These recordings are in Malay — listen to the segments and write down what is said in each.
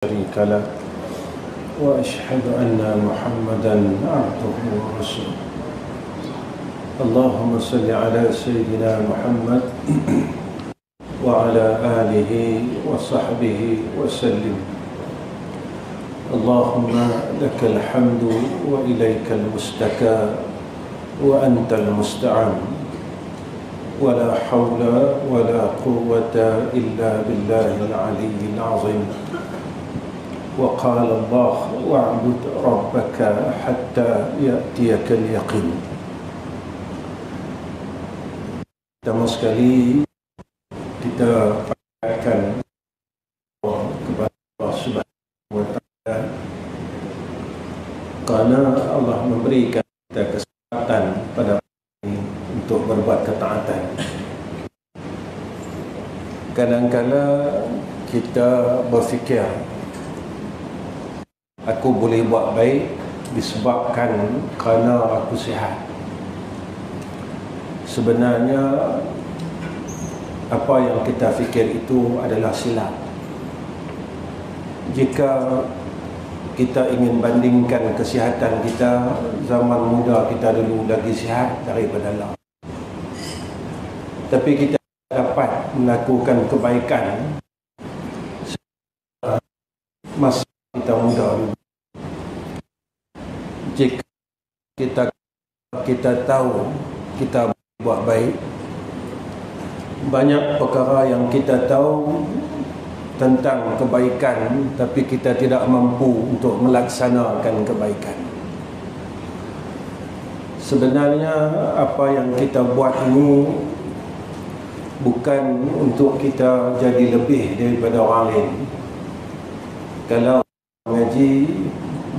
شريك له وأشهد أن محمدا عبده ورسوله. اللهم صل على سيدنا محمد وعلى آله وصحبه وسلم. اللهم لك الحمد وإليك المستكى وأنت المستعان، ولا حول ولا قوة إلا بالله العلي العظيم. وقال الله: واعبد ربك حتى يأتيك اليقين. Pertama sekali kita panjatkan kepada Allah Subhanahu wa Ta'ala kerana Allah memberikan kita kesempatan pada hari ini untuk berbuat ketaatan. Kadang-kadang kita berfikir, aku boleh buat baik disebabkan kerana aku sihat. Sebenarnya apa yang kita fikir itu adalah silap. Jika kita ingin bandingkan kesihatan kita zaman muda kita dulu lagi sihat daripada lah. Tapi kita dapat melakukan kebaikan masa kita muda dulu. Jika kita tahu kita buat baik, banyak perkara yang kita tahu tentang kebaikan tapi kita tidak mampu untuk melaksanakan kebaikan. Sebenarnya apa yang kita buat ini bukan untuk kita jadi lebih daripada orang lain. Kalau mengaji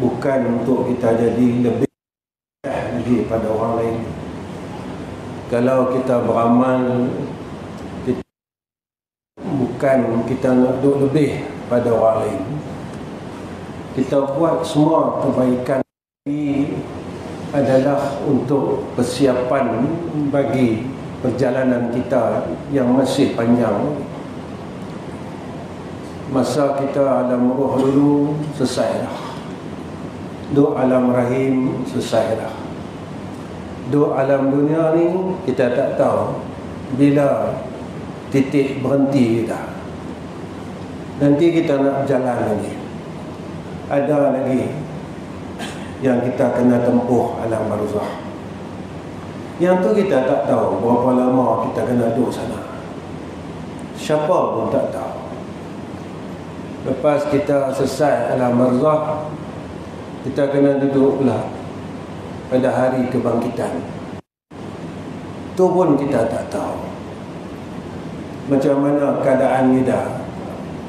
bukan untuk kita jadi lebih daripada orang lain. Kalau kita beramal bukan kita nak duduk lebih pada orang lain. Kita buat semua kebaikan ini adalah untuk persiapan bagi perjalanan kita yang masih panjang. Masa kita alam roh dulu selesai dah. Duk alam rahim selesai dah. Duk alam dunia ni kita tak tahu bila titik berhenti kita. Nanti kita nak jalan lagi. Ada lagi yang kita kena tempuh alam barzakh. Yang tu kita tak tahu berapa lama kita kena duduk sana. Siapa pun tak tahu. Lepas kita selesai alam barzakh, kita kena duduk pula pada hari kebangkitan. Tu pun kita tak tahu macam mana keadaan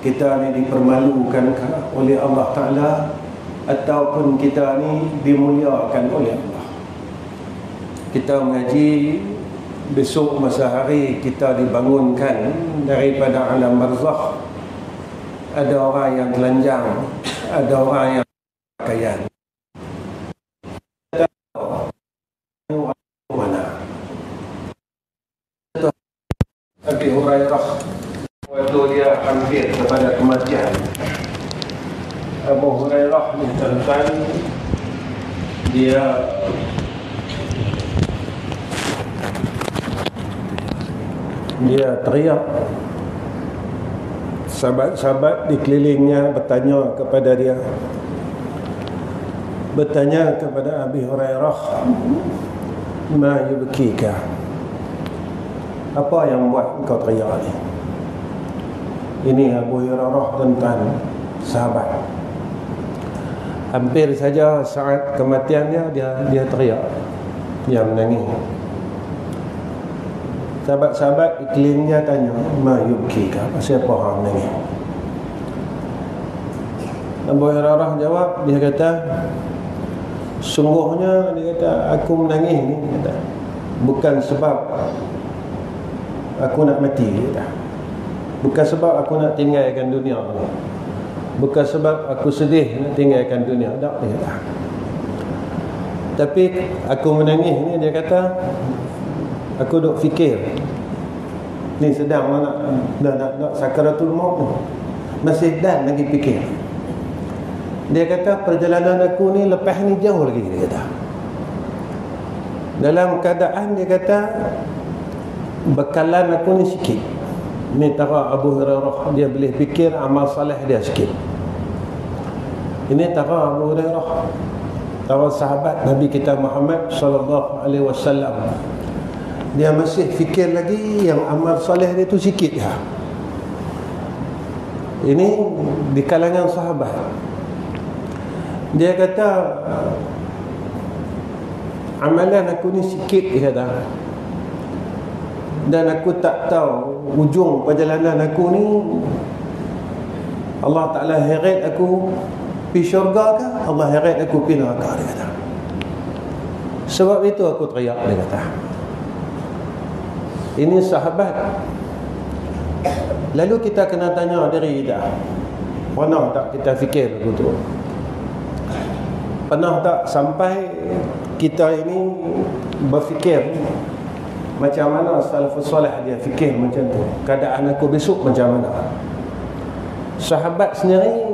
kita ni dipermalukan oleh Allah Ta'ala ataupun kita ni dimuliakan oleh Allah. Kita mengaji, besok masa hari kita dibangunkan daripada alam barzakh. Ada orang yang telanjang, ada orang yang pakaian. Abi Hurairah waktu dia hampir kepada kematian, Abu Hurairah menceritakan dia teriak. Sahabat-sahabat di kelilingnya bertanya kepada Abi Hurairah, ma yubkika, apa yang buat kau teriak ni? Ini Abu Hurairah tentang sahabat. Hampir saja saat kematiannya dia teriak, dia menangis. Sahabat-sahabat di kelilingnya tanya, ma yubkika, siapa orang menangis? Abu Hurairah jawab, dia kata, sungguhnya, dia kata, aku menangis ni, kata, bukan sebab aku nak mati, kata. Bukan sebab aku nak tinggalkan dunia ni. Bukan sebab aku sedih nak tinggalkan dunia, tak, dia kata. Tapi aku menangis ni, dia kata, aku duk fikir ni sedang nak sakaratul maut, masih dan lagi fikir. Dia kata perjalanan aku ni lepas ni jauh lagi, dia kata. Dalam keadaan dia kata bekalan aku ni sikit. Ni tara Abu Hurairah, dia boleh fikir amal saleh dia sikit. Ini tara Abu Hurairah, tara sahabat Nabi kita Muhammad sallallahu alaihi wasallam. Dia masih fikir lagi yang amal saleh dia tu sikit ya. Ini di kalangan sahabat. Dia kata amalan aku ni sikit, dia kata. Dan aku tak tahu ujung perjalanan aku ni Allah Ta'ala heret aku pergi syurga ke, Allah heret aku pergi neraka, dia kata. Sebab itu aku teriak, dia kata. Ini sahabat. Lalu kita kena tanya diri kita, pernah tak kita fikir begitu? Pernah tak sampai kita ini berfikir macam mana salafus salih dia fikir macam tu, keadaan aku besok macam mana? Sahabat sendiri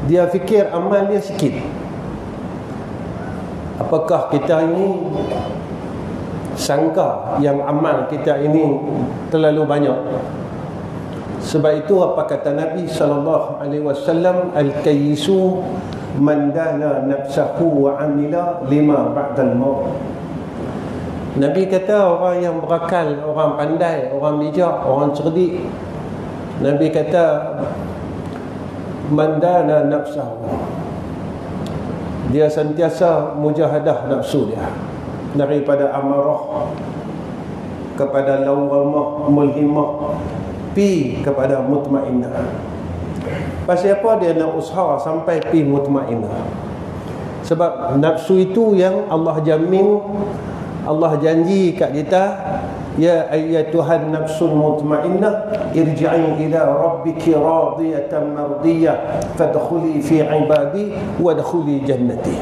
dia fikir amal dia sikit. Apakah kita ini sangka yang amal kita ini terlalu banyak? Sebab itu apa kata Nabi SAW, al-kayyisu man dana nafsahu wa amila lima ba'dal maut. Nabi kata orang yang berakal, orang pandai, orang bijak, orang cerdik, Nabi kata man dana nafsahu, dia sentiasa mujahadah nafsu dia daripada amarah kepada lawamah mulhimah, pi kepada mutmainnah. Pasal apa dia nak usaha sampai pi mutmainnah? Sebab nafsu itu yang Allah jamin, Allah janji kat kita, ya ayyatuhan nafsul mutmainnah irji'i ila rabbiki radiyatan mardiyah fadkhuli fi ibadi wadkhuli jannati.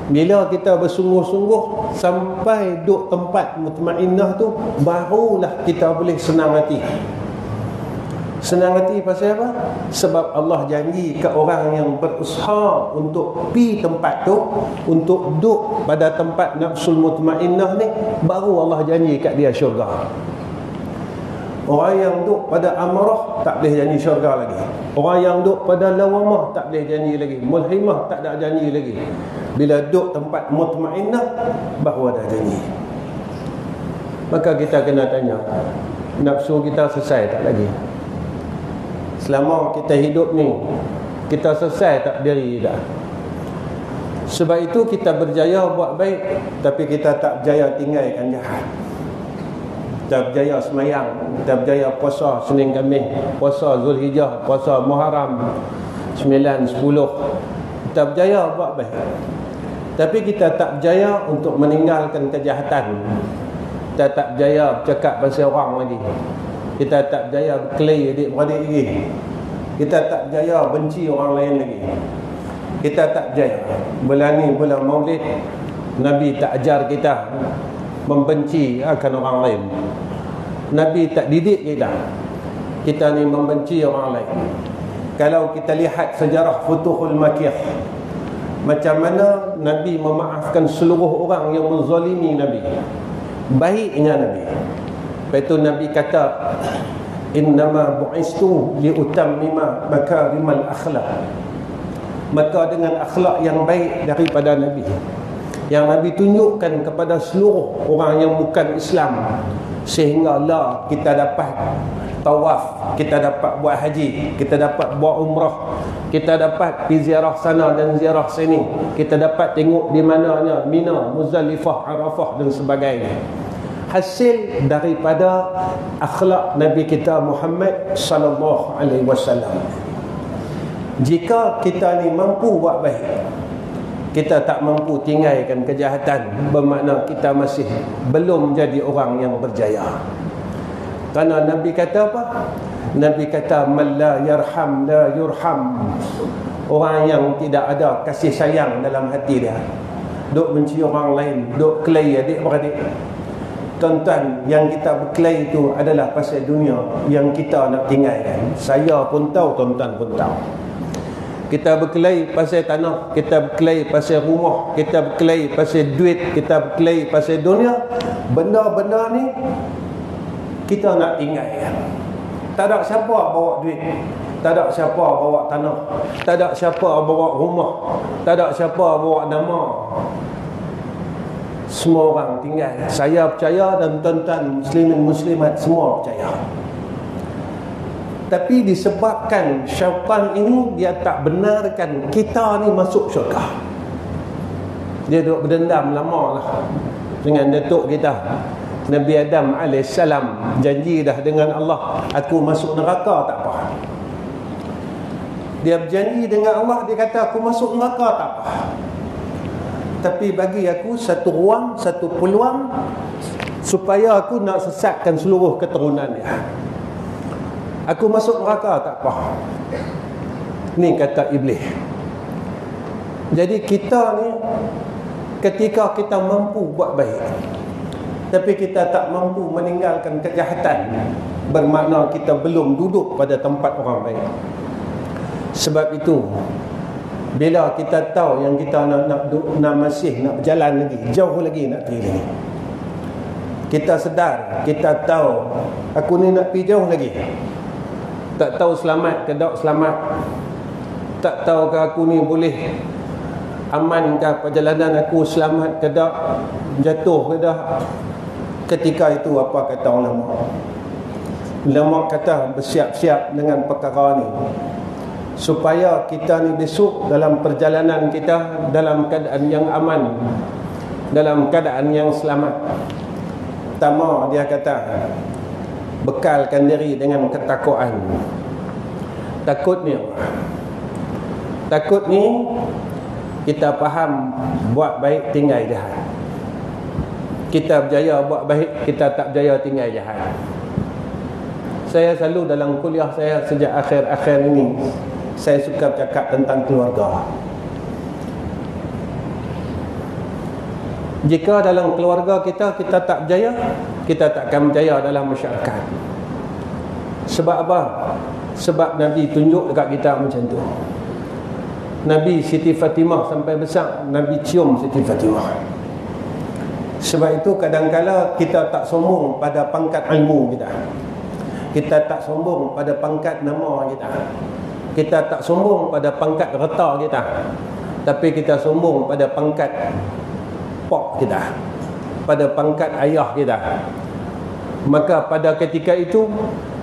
Bila kita bersungguh-sungguh sampai duduk tempat mutmainnah tu, barulah kita boleh senang hati. Senang hati pasal apa? Sebab Allah janji ke orang yang berusaha untuk pi tempat tu, untuk duduk pada tempat nafsul mutmainnah ni, baru Allah janji kat dia syurga. Orang yang duduk pada amarah tak boleh janji syurga lagi. Orang yang duduk pada lawamah tak boleh janji lagi. Mulhimah tak ada janji lagi. Bila duduk tempat mutmainnah, baru ada janji. Maka kita kena tanya, nafsu kita selesai tak lagi? Selama kita hidup ni, kita selesai tak diri kita? Sebab itu kita berjaya buat baik, tapi kita tak berjaya tinggalkan jahat. Kita berjaya semayang, kita berjaya puasa Senin Khamis, puasa Zulhijjah, puasa Muharram 9, 10. Kita berjaya buat baik, tapi kita tak berjaya untuk meninggalkan kejahatan. Kita tak berjaya bercakap pasal orang lagi. Kita tak berjaya berkelahi adik-beradik lagi. Kita tak berjaya benci orang lain lagi. Kita tak berjaya. Bulan ni bulan Maulid, Nabi tak ajar kita membenci akan orang lain. Nabi tak didik kita ni membenci orang lain. Kalau kita lihat sejarah Futuhul Makkiyah, macam mana Nabi memaafkan seluruh orang yang menzalimi Nabi, baiknya Nabi. Lepas itu Nabi kata, innama bu'istu liutammima makarimal akhlaq. Maka dengan akhlak yang baik daripada Nabi, yang Nabi tunjukkan kepada seluruh orang yang bukan Islam, sehinggalah kita dapat tawaf, kita dapat buat haji, kita dapat buat umrah, kita dapat pergi ziarah sana dan ziarah sini, kita dapat tengok di mananya Mina, Muzdalifah, Arafah dan sebagainya. Hasil daripada akhlak Nabi kita Muhammad sallallahu alaihi wasallam. Jika kita ni mampu buat baik, kita tak mampu tinggalkan kejahatan, bermakna kita masih belum jadi orang yang berjaya. Kerana Nabi kata apa? Nabi kata man la yarham la yurham. Orang yang tidak ada kasih sayang dalam hati dia, duk benci orang lain, duk kelahi adik-beradik. Tuan-tuan, yang kita berkelahi itu adalah pasal dunia yang kita nak tinggalkan. Saya pun tahu, tuan-tuan pun tahu. Kita berkelahi pasal tanah, kita berkelahi pasal rumah, kita berkelahi pasal duit, kita berkelahi pasal dunia. Benda-benda ni kita nak tinggal. Tak ada siapa bawa duit, tak ada siapa bawa tanah, tak ada siapa bawa rumah, tak ada siapa bawa nama. Semua orang tinggal. Saya percaya dan tuan-tuan muslimin muslimat semua percaya. Tapi disebabkan syaitan ini, dia tak benarkan kita ni masuk syurga. Dia duduk berdendam lama lah dengan datuk kita Nabi Adam AS. Janji dah dengan Allah, aku masuk neraka tak apa. Dia berjanji dengan Allah, dia kata aku masuk neraka tak apa, tapi bagi aku satu ruang, satu peluang supaya aku nak sesatkan seluruh keturunan dia. Aku masuk neraka tak apa. Ni kata iblis. Jadi kita ni, ketika kita mampu buat baik tapi kita tak mampu meninggalkan kejahatan, bermakna kita belum duduk pada tempat orang baik. Sebab itu bila kita tahu yang kita nak masih nak berjalan lagi, jauh lagi nak pergi lagi, kita sedar, kita tahu aku ni nak pergi jauh lagi. Tak tahu selamat ke tak selamat, tak tahu ke aku ni boleh amankah perjalanan aku, selamat ke tak, jatuh ke tak. Ketika itu apa kata ulama? Ulama kata bersiap-siap dengan perkara ni supaya kita ni besok dalam perjalanan kita dalam keadaan yang aman, dalam keadaan yang selamat. Pertama dia kata, bekalkan diri dengan ketakwaan. Takut ni apa? Takut ni kita faham, buat baik tinggal jahat. Kita berjaya buat baik, kita tak berjaya tinggal jahat. Saya selalu dalam kuliah saya sejak akhir-akhir ini, saya suka bercakap tentang keluarga. Jika dalam keluarga kita tak berjaya, kita takkan berjaya dalam masyarakat. Sebab apa? Sebab Nabi tunjuk dekat kita macam tu. Nabi Siti Fatimah sampai besar, Nabi cium Siti Fatimah. Sebab itu kadang-kala kita tak sombong pada pangkat ilmu kita, kita tak sombong pada pangkat nama kita, kita tak sombong pada pangkat harta kita, tapi kita sombong pada pangkat pok kita, pada pangkat ayah kita. Maka pada ketika itu,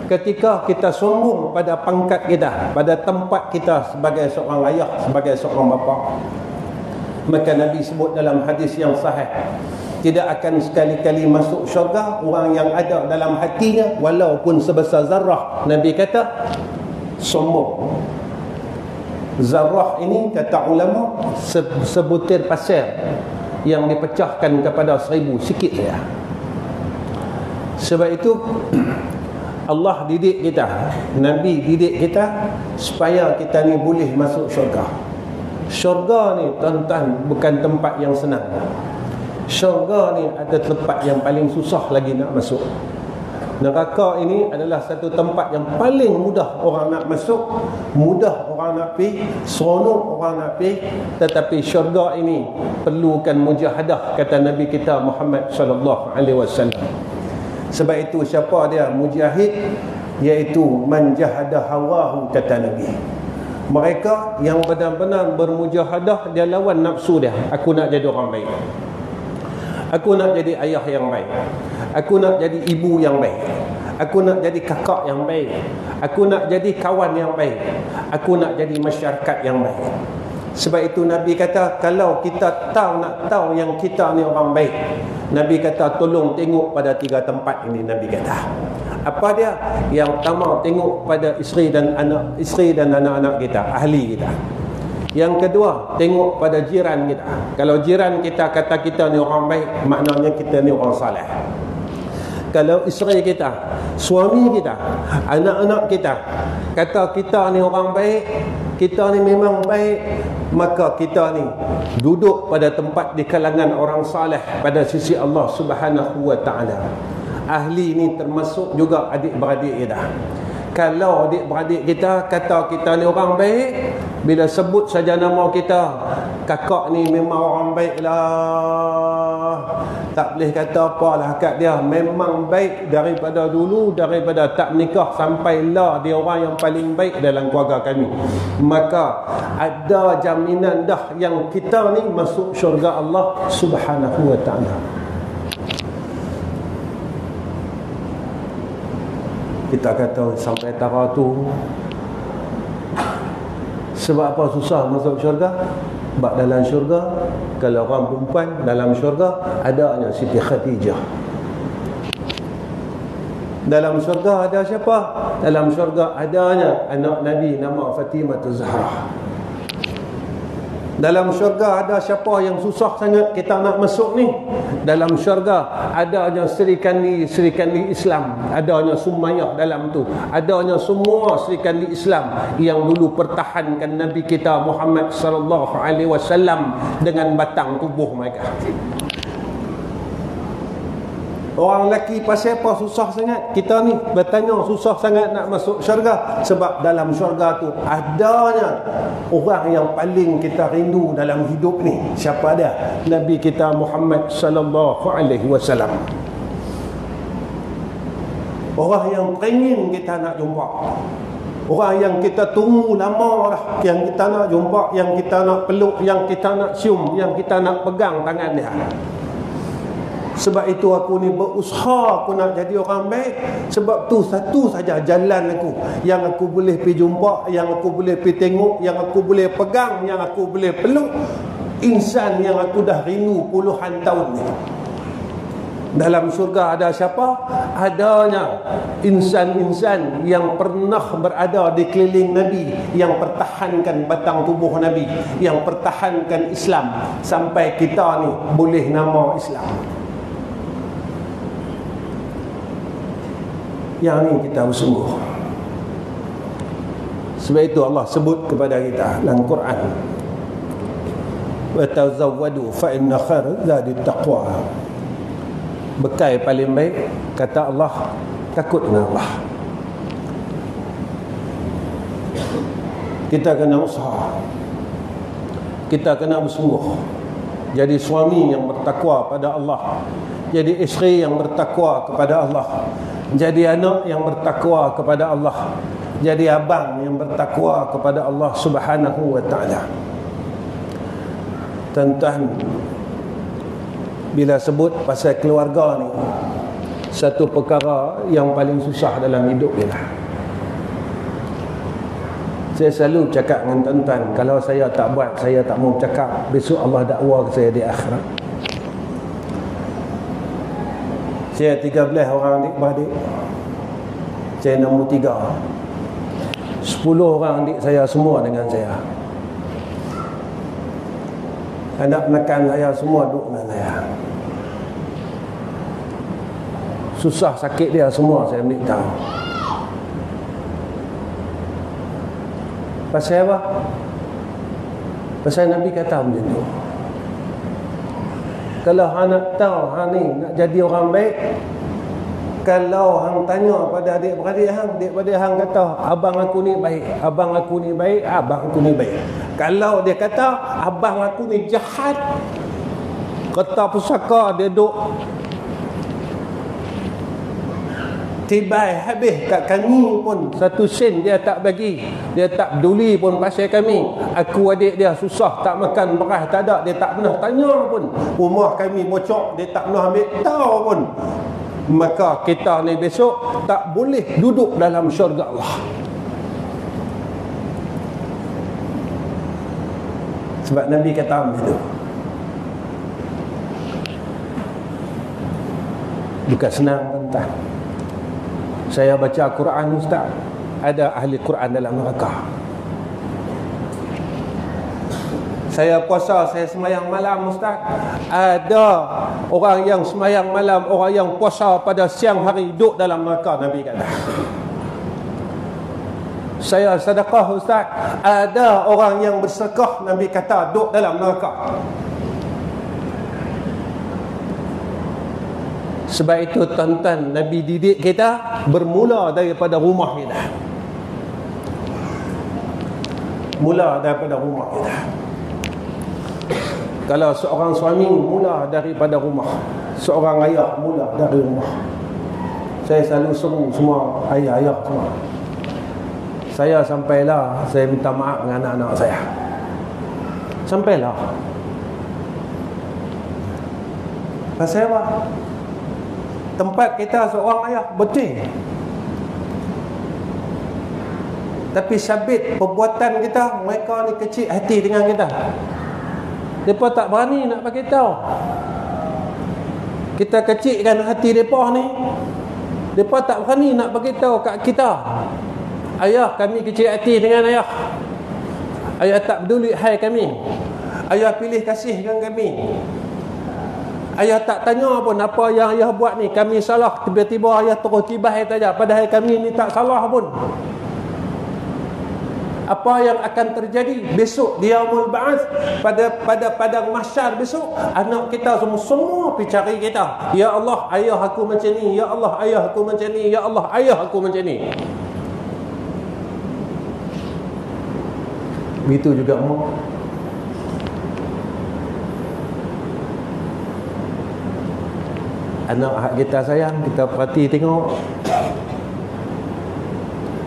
ketika kita sombong pada pangkat kita, pada tempat kita sebagai seorang ayah, sebagai seorang bapa, maka Nabi sebut dalam hadis yang sahih, tidak akan sekali-kali masuk syurga orang yang ada dalam hatinya walaupun sebesar zarrah. Nabi kata sombong. Zarrah ini kata ulama sebutir pasir yang dipecahkan kepada 1000, sikit saja. Sebab itu Allah didik kita, Nabi didik kita supaya kita ni boleh masuk syurga. Syurga ni tuan-tuan bukan tempat yang senang. Syurga ni ada tempat yang paling susah lagi nak masuk. Neraka ini adalah satu tempat yang paling mudah orang nak masuk, mudah orang nak pergi, seronok orang nak pergi. Tetapi syurga ini perlukan mujahadah, kata Nabi kita Muhammad sallallahu alaihi wasallam. Sebab itu siapa dia mujahid, iaitu man jahada hawahu, kata Nabi. Mereka yang benar-benar bermujahadah, dia lawan nafsu dia. Aku nak jadi orang baik, aku nak jadi ayah yang baik, aku nak jadi ibu yang baik, aku nak jadi kakak yang baik, aku nak jadi kawan yang baik, aku nak jadi masyarakat yang baik. Sebab itu Nabi kata, kalau kita nak tahu yang kita ni orang baik, Nabi kata tolong tengok pada 3 tempat ini. Nabi kata apa dia? Yang pertama, tengok pada isteri dan anak-anak kita, ahli kita. Yang kedua, tengok pada jiran kita. Kalau jiran kita kata kita ni orang baik, maknanya kita ni orang saleh. Kalau isteri kita, suami kita, anak-anak kita kata kita ni orang baik, kita ni memang baik, maka kita ni duduk pada tempat di kalangan orang saleh pada sisi Allah Subhanahu wa taala. Ahli ni termasuk juga adik-beradik kita. Kalau adik-beradik kita kata kita ni orang baik, bila sebut saja nama kita, kakak ni memang orang baik lah, tak boleh kata apalah kat dia, memang baik daripada dulu, daripada tak nikah sampai lah dia orang yang paling baik dalam keluarga kami, maka ada jaminan dah yang kita ni masuk syurga Allah Subhanahu wa ta'ala. Kita kata sampai tara tu sebab apa susah masuk syurga? Sebab dalam syurga, kalau orang perempuan dalam syurga adanya Siti Khadijah. Dalam syurga ada siapa? Dalam syurga adanya anak Nabi nama Fatimah Zahra. Dalam syurga ada siapa yang susah sangat kita nak masuk ni? Dalam syurga adanya Sri Kandi Islam, adanya Sumayyah dalam tu, adanya semua Sri Kandi Islam yang dulu pertahankan Nabi kita Muhammad sallallahu alaihi wasallam dengan batang tubuh mereka. Orang lelaki pasal apa susah sangat? Kita ni bertanya susah sangat nak masuk syurga. Sebab dalam syurga tu adanya orang yang paling kita rindu dalam hidup ni. Siapa dia? Nabi kita Muhammad sallallahu alaihi wasallam. Orang yang teringin kita nak jumpa, orang yang kita tunggu lama dah, yang kita nak jumpa, yang kita nak peluk, yang kita nak cium, yang kita nak pegang tangan dia. Sebab itu aku ni berusaha aku nak jadi orang baik. Sebab tu satu saja jalan aku yang aku boleh pergi jumpa, yang aku boleh pergi tengok, yang aku boleh pegang, yang aku boleh peluk insan yang aku dah rindu puluhan tahun ni. Dalam syurga ada siapa? Adanya insan-insan yang pernah berada di keliling Nabi, yang pertahankan batang tubuh Nabi, yang pertahankan Islam sampai kita ni boleh nama Islam. Yang ni kita bersungguh. Sebab itu Allah sebut kepada kita dalam Quran, wa tazawwadu fa inna khaira zadi taqwa. Bekal paling baik kata Allah takut dengan Allah. Kita kena usaha, kita kena bersungguh jadi suami yang bertakwa pada Allah, jadi isteri yang bertakwa kepada Allah, jadi anak yang bertakwa kepada Allah, jadi abang yang bertakwa kepada Allah Subhanahu wa ta'ala. Tuan-tuan, bila sebut pasal keluarga ni, satu perkara yang paling susah dalam hidup ni lah. Saya selalu cakap dengan tuan-tuan, kalau saya tak buat, saya tak mau cakap, besok Allah dakwa saya di akhirat. Saya 13 orang adik-beradik, saya nombor 3. 10 orang adik saya semua dengan saya. Anak menekan saya semua duduk dengan saya. Susah sakit dia semua saya ambil tahu. Pasal apa? Pasal Nabi kata macam tu. Kalau hang nak tahu hang ni nak jadi orang baik, kalau hang tanya pada adik-beradik hang kata abang aku ni baik, abang aku ni baik, abang aku ni baik. Kalau dia kata abang aku ni jahat, kata pusaka dia duk tibai habis kat kami pun satu sen dia tak bagi, dia tak peduli pun pasal kami. Aku adik dia susah tak makan beras tak ada, dia tak pernah tanya pun. Rumah kami bocor, dia tak pernah ambil tahu pun. Maka kita ni besok tak boleh duduk dalam syurga Allah. Sebab Nabi kata begitu. Bukan senang tuan-tuan. Saya baca Quran ustaz, ada ahli Quran dalam neraka. Saya puasa, saya semayang malam ustaz, ada orang yang semayang malam, orang yang puasa pada siang hari duduk dalam neraka, Nabi kata. Saya sedekah ustaz, ada orang yang bersedekah, Nabi kata duduk dalam neraka. Sebab itu tuan-tuan, Nabi didik kita bermula daripada rumah kita. Mula daripada rumah kita. Kalau seorang suami, mula daripada rumah. Seorang ayah, mula dari rumah. Saya selalu seru semua ayah-ayah semua. Saya sampailah, saya minta maaf dengan anak-anak saya. Sampailah. Pasal apa? Tempat kita seorang ayah, betul. Tapi sabit perbuatan kita, mereka ni kecil hati dengan kita. Mereka tak berani nak bagi tahu. Kita kecilkan hati mereka ni. Mereka tak berani nak bagi tahu kat kita. Ayah, kami kecil hati dengan ayah. Ayah tak peduli hai kami. Ayah pilih kasih dengan kami. Ayah tak tanya pun apa yang ayah buat ni, kami salah. Tiba-tiba ayah terus kibah saja, padahal kami ni tak salah pun. Apa yang akan terjadi besok di Yaumul Ba'ats, pada padang mahsyar besok, anak kita semua pergi cari kita. Ya Allah, ayah aku macam ni. Ya Allah, ayah aku macam ni. Ya Allah, ayah aku macam ni. Begitu juga mu. Anak kita sayang, kita perhati tengok.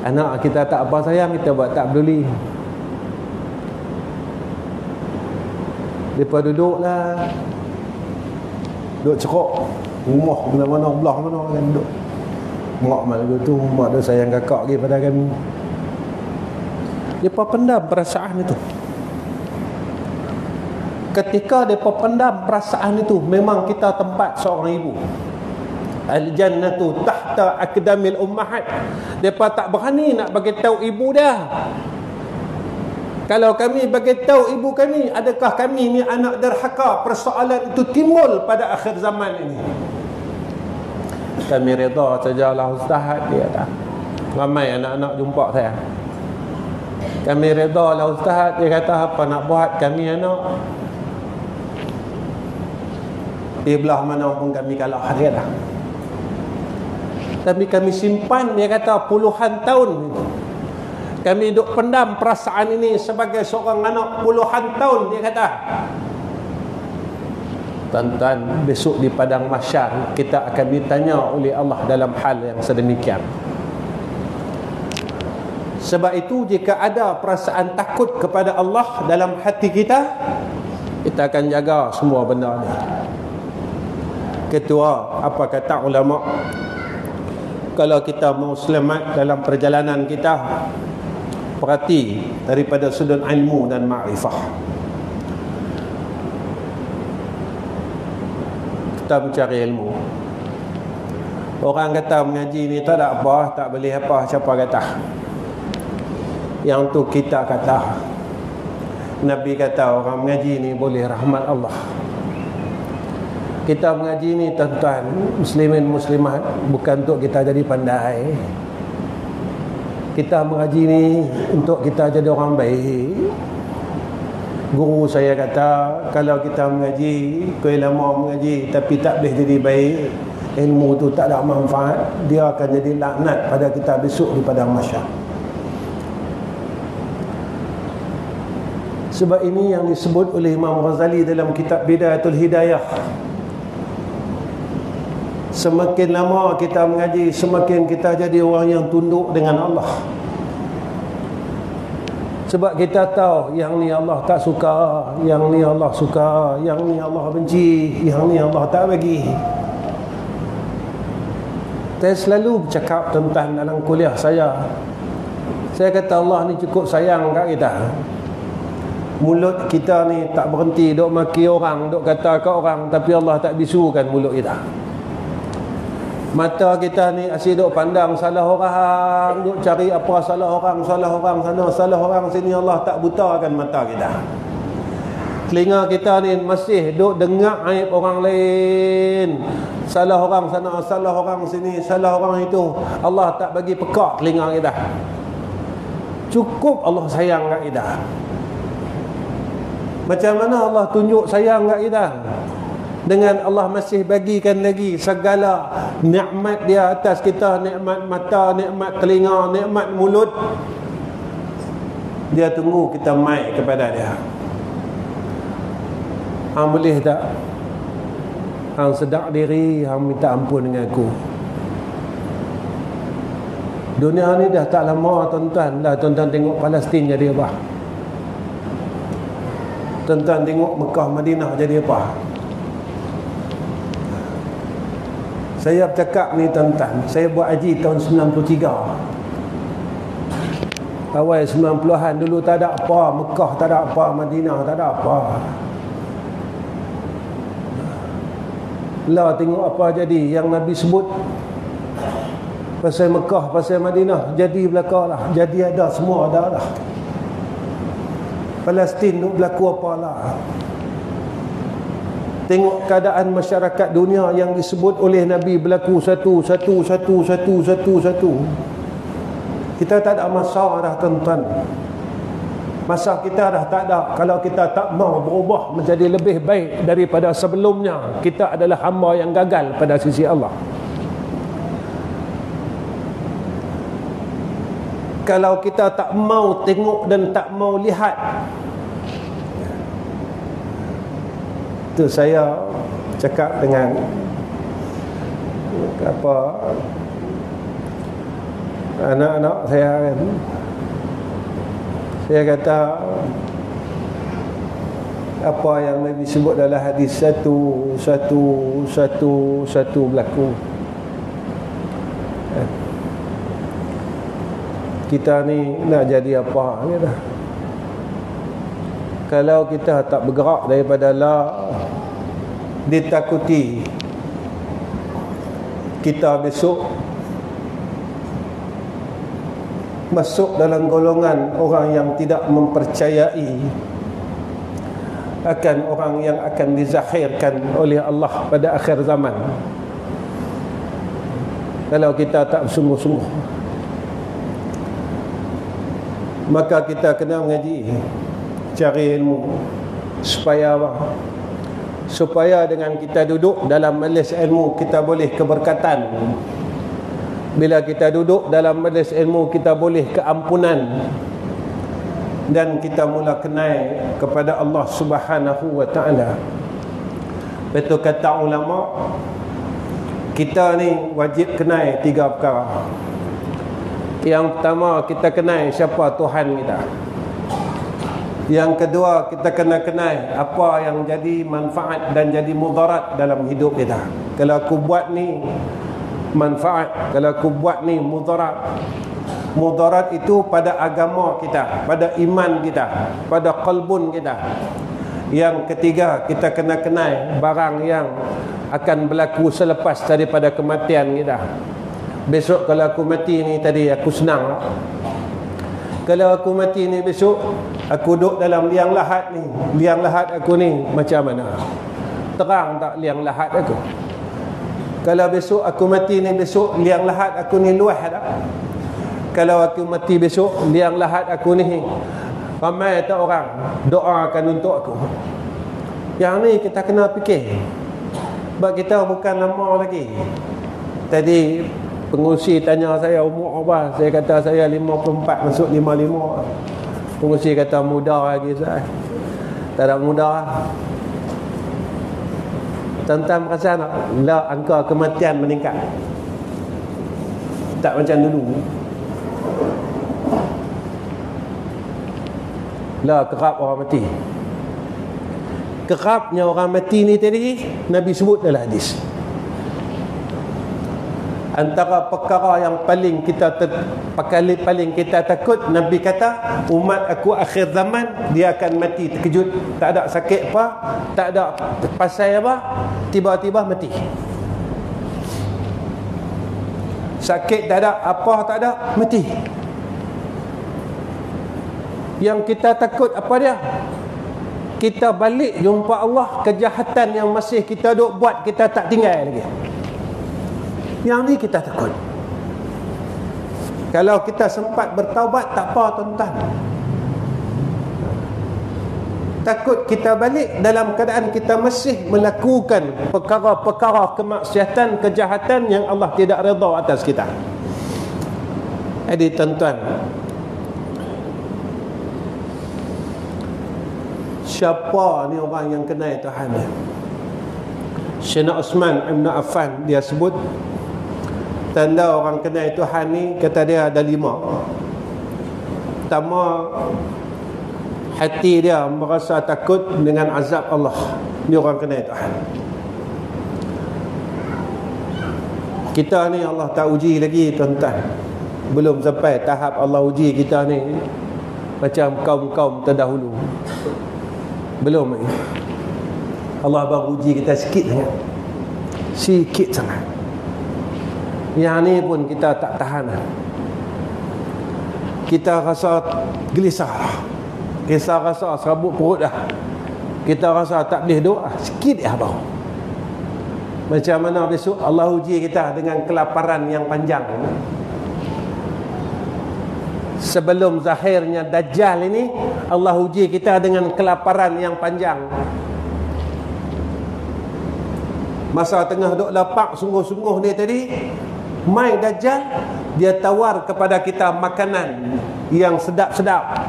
Anak kita tak apa sayang, kita buat tak peduli. Mereka duduklah, duduk cerok rumah mana-mana, belah mana kan duduk. Mak malam tu, mak dia sayang kakak lagi pada kami. Mereka pendam perasaan itu. Ketika mereka pendam perasaan itu, memang kita tempat seorang ibu. Al-jannatu tahta akdamil ummahat. Mereka tak berani nak bagi tahu ibu dah. Kalau kami bagi tahu ibu kami, adakah kami ni anak derhaka? Persoalan itu timbul pada akhir zaman ini. Kami reda sajalah ustaz, dia kata. Ramai anak-anak jumpa saya. Kami reda lah ustaz, dia kata, apa nak buat kami anak? Di belah mana pun kami kalah, dia dah. Tapi kami simpan, dia kata, puluhan tahun. Kami duk pendam perasaan ini sebagai seorang anak puluhan tahun, dia kata. Tuan-tuan, besok di padang mahsyar kita akan ditanya oleh Allah dalam hal yang sedemikian. Sebab itu jika ada perasaan takut kepada Allah dalam hati kita, kita akan jaga semua benda ni. Ketua, apa kata ulama? Kalau kita mau selamat dalam perjalanan kita, perhati daripada sudut ilmu dan ma'rifah. Kita mencari ilmu. Orang kata mengaji ni tak ada apa, tak boleh apa, siapa kata? Yang tu kita kata. Nabi kata orang mengaji ni boleh rahmat Allah. Kita mengaji ni tuan-tuan, muslimin muslimat, bukan untuk kita jadi pandai. Kita mengaji ni untuk kita jadi orang baik. Guru saya kata, kalau kita mengaji, kau lama mengaji tapi tak boleh jadi baik, ilmu tu tak ada manfaat, dia akan jadi laknat pada kita besok di padang mahsyar. Sebab ini yang disebut oleh Imam Ghazali dalam kitab Bidayatul Hidayah. Semakin lama kita mengaji, semakin kita jadi orang yang tunduk dengan Allah. Sebab kita tahu yang ni Allah tak suka, yang ni Allah suka, yang ni Allah benci, yang ni Allah tak bagi. Saya selalu bercakap tentang dalam kuliah saya. Saya kata Allah ni cukup sayang kat kita. Mulut kita ni tak berhenti duk maki orang, duk kata kat orang, tapi Allah tak bisukan mulut kita. Mata kita ni asyik duk pandang salah orang, duk cari apa salah orang sana, salah orang sini. Allah tak butakan mata kita. Telinga kita ni masih duk dengar aib orang lain, salah orang sana, salah orang sini, salah orang itu. Allah tak bagi pekak telinga kita. Cukup Allah sayang kat kita. Macam mana Allah tunjuk sayang kat kita? dengan Allah masih bagikan lagi segala nikmat dia atas kita, nikmat mata, nikmat telinga, nikmat mulut. Dia tunggu kita mai kepada dia. Hang boleh tak? Hang sedar diri, hang minta ampun dengan aku. Dunia ni dah tak lama tuan-tuan. Dah tuan-tuan tengok Palestin jadi apa? Tuan-tuan tengok Mekah Madinah jadi apa? Saya bercakap ni tuan-tuan, saya buat haji tahun 93. Awal 90-an dulu tak ada apa, Mekah tak ada apa, Madinah tak ada apa. Lah tengok apa jadi yang Nabi sebut pasal Mekah, pasal Madinah, jadi belaka lah. Jadi ada, semua ada lah. Palestin tu berlaku apa lah. Tengok keadaan masyarakat dunia yang disebut oleh Nabi berlaku satu. Kita tak ada masa dah tuan-tuan. Masa kita dah tak ada. Kalau kita tak mau berubah menjadi lebih baik daripada sebelumnya, kita adalah hamba yang gagal pada sisi Allah. Kalau kita tak mau tengok dan tak mau lihat, itu saya cakap dengan anak-anak saya kan. Saya kata apa yang Nabi sebut dalam hadis satu berlaku. Kita ni nak jadi apa kata? Kalau kita tak bergerak daripada ditakuti, kita besok masuk dalam golongan orang yang tidak mempercayai akan orang yang akan dizakhirkan oleh Allah pada akhir zaman. Kalau kita tak bersungguh-sungguh, maka kita kena mengaji, cari ilmu. Supaya apa? Supaya dengan kita duduk dalam majlis ilmu, kita boleh keberkatan. Bila kita duduk dalam majlis ilmu, kita boleh keampunan. Dan kita mula kenal kepada Allah Subhanahu wa ta'ala. Betul kata ulama, kita ni wajib kenal 3 perkara. Yang pertama, kita kenal siapa Tuhan kita. Yang kedua, kita kena kenal apa yang jadi manfaat dan jadi mudarat dalam hidup kita. Kalau aku buat ni manfaat, kalau aku buat ni mudarat. Mudarat itu pada agama kita, pada iman kita, pada qalbun kita. Yang ketiga, kita kena kenal barang yang akan berlaku selepas daripada kematian kita. Besok kalau aku mati ni tadi, aku senang lah. Kalau aku mati ni besok, aku duduk dalam liang lahat ni. Liang lahat aku ni macam mana? Terang tak liang lahat aku? Kalau besok aku mati ni besok, liang lahat aku ni luas tak? Kalau aku mati besok, liang lahat aku ni ramai tak orang doakan untuk aku? Yang ni kita kena fikir. Sebab kita bukan lama lagi. Tadi pengurusi tanya saya umur apa. Saya kata saya 54 masuk 55. Pengurusi kata muda lagi saya. Tak ada muda. Tuan-tuan perasan tak? Lah angka kematian meningkat. Tak macam dulu. Lah kerap orang mati. Kerapnya orang mati ni tadi Nabi sebut dalam hadis. Antara perkara yang paling kita takut, Nabi kata umat aku akhir zaman dia akan mati terkejut, tak ada sakit apa, tak ada pasal apa, tiba-tiba mati. Sakit tak ada, apa tak ada, mati. Yang kita takut apa dia? Kita balik jumpa Allah, kejahatan yang masih kita duk buat kita tak tinggal lagi. Yang ni kita takut. Kalau kita sempat bertaubat tak apa tuan-tuan. takut kita balik dalam keadaan kita masih melakukan perkara-perkara kemaksiatan, kejahatan yang Allah tidak redha atas kita. Jadi tuan-tuan, siapa ni orang yang kenal Tuhan ni? Sayyidina Uthman Ibn Affan dia sebut tanda orang kenal Tuhan ni, kata dia ada 5. Pertama, hati dia merasa takut dengan azab Allah. Ni orang kenal Tuhan. Kita ni Allah tak uji lagi tuan-tuan. Belum sampai tahap Allah uji kita ni macam kaum-kaum terdahulu. Belum lagi. Allah baru uji kita sikit sangat. Sikit sangat. Yang ni pun kita tak tahan. Kita rasa gelisah. Kita rasa serabut perut dah. Kita rasa tak boleh doa. Sikit dah baru. Macam mana besok Allah uji kita dengan kelaparan yang panjang. Sebelum zahirnya Dajjal ini, Allah uji kita dengan kelaparan yang panjang. Masa tengah duk lapak sungguh-sungguh ni tadi, mai Dajjal, dia tawar kepada kita makanan yang sedap-sedap.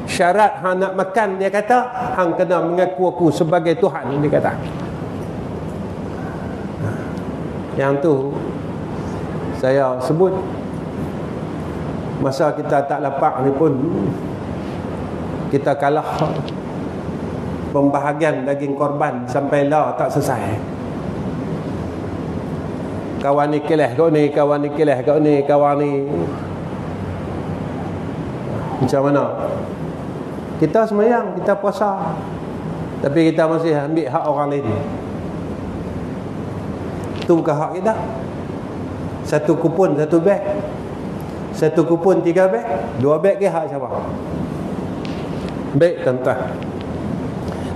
Syarat hang nak makan, dia kata hang kena mengaku aku sebagai Tuhan, dia kata. Yang tu saya sebut, masa kita tak lapak ni pun kita kalah pembahagian daging korban sampai lah tak selesai. Kawan ni keleh kau ni, kawan ni keleh kau ni, kawan ni macam mana? Kita semayang, kita puasa, tapi kita masih ambil hak orang lain. Itu bukan hak kita. Satu kupon, satu beg. Satu kupon 3 beg, 2 beg ke hak siapa? Baik tuan-tuan,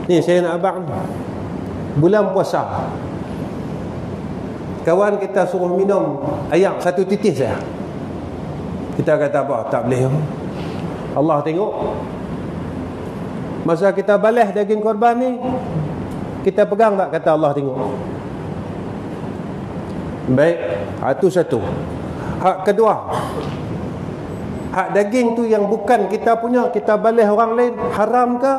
ni saya nak abang ni, bulan puasa, kawan kita suruh minum air 1 titis saja. Kita kata apa? Tak boleh. Allah tengok. Masa kita balas daging korban ni, kita pegang tak? Kata Allah tengok. Baik, itu satu. Hak kedua, hak daging tu yang bukan kita punya, kita balas orang lain, haram ke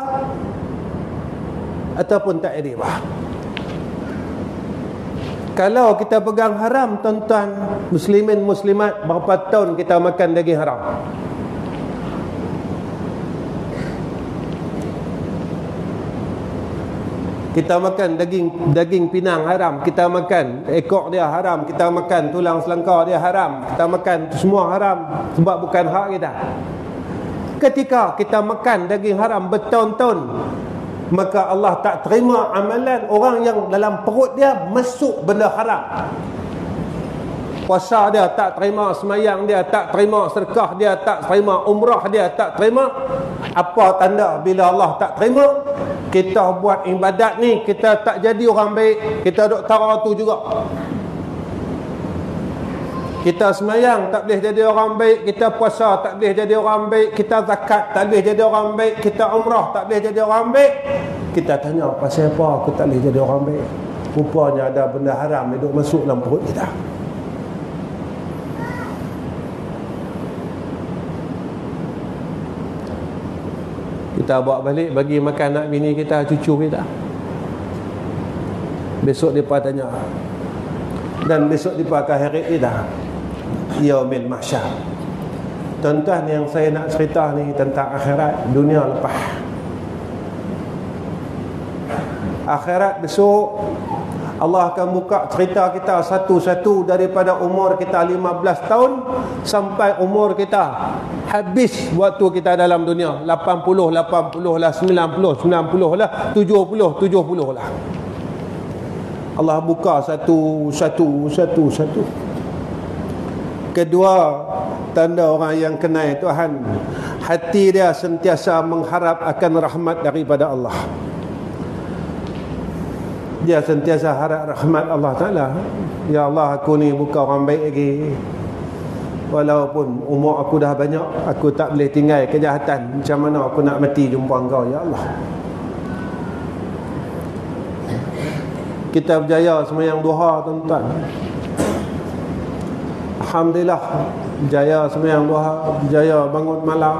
ataupun tak riba? Kalau kita pegang haram, tuan-tuan muslimin muslimat, berapa tahun kita makan daging haram? Kita makan daging pinang haram, kita makan ekor dia haram, kita makan tulang selangkar dia haram, kita makan semua haram sebab bukan hak kita. Ketika kita makan daging haram bertahun-tahun, maka Allah tak terima amalan orang yang dalam perut dia masuk benda haram. Puasa dia tak terima, semayang dia tak terima, sedekah dia tak terima, umrah dia tak terima. Apa tanda bila Allah tak terima? Kita buat ibadat ni, kita tak jadi orang baik, kita duk tara tu juga. Kita semayang tak boleh jadi orang baik, kita puasa tak boleh jadi orang baik, kita zakat tak boleh jadi orang baik, kita umrah tak boleh jadi orang baik. Kita tanya, pasal apa aku tak boleh jadi orang baik? Rupanya ada benda haram yang duk masuk dalam perut kita. Kita bawa balik bagi makan anak bini kita, cucu kita. Besok mereka tanya, dan besok mereka akan heret kita, yaumil mahsyar. Tuan-tuan, yang saya nak cerita ni tentang akhirat, dunia lepas. Akhirat besok Allah akan buka cerita kita satu-satu daripada umur kita 15 tahun sampai umur kita habis waktu kita dalam dunia, 80 lah, 90 lah, 70 lah. Allah buka satu. Kedua, tanda orang yang kenal Tuhan, hati dia sentiasa mengharap akan rahmat daripada Allah. Dia sentiasa harap rahmat Allah Ta'ala. Ya Allah, aku ni bukan orang baik lagi. Walaupun umur aku dah banyak, aku tak boleh tinggal kejahatan. Macam mana aku nak mati jumpa engkau, Ya Allah? kita berjaya sembahyang duha, tuan-tuan. Alhamdulillah, berjaya sembahyang duha, berjaya bangun malam.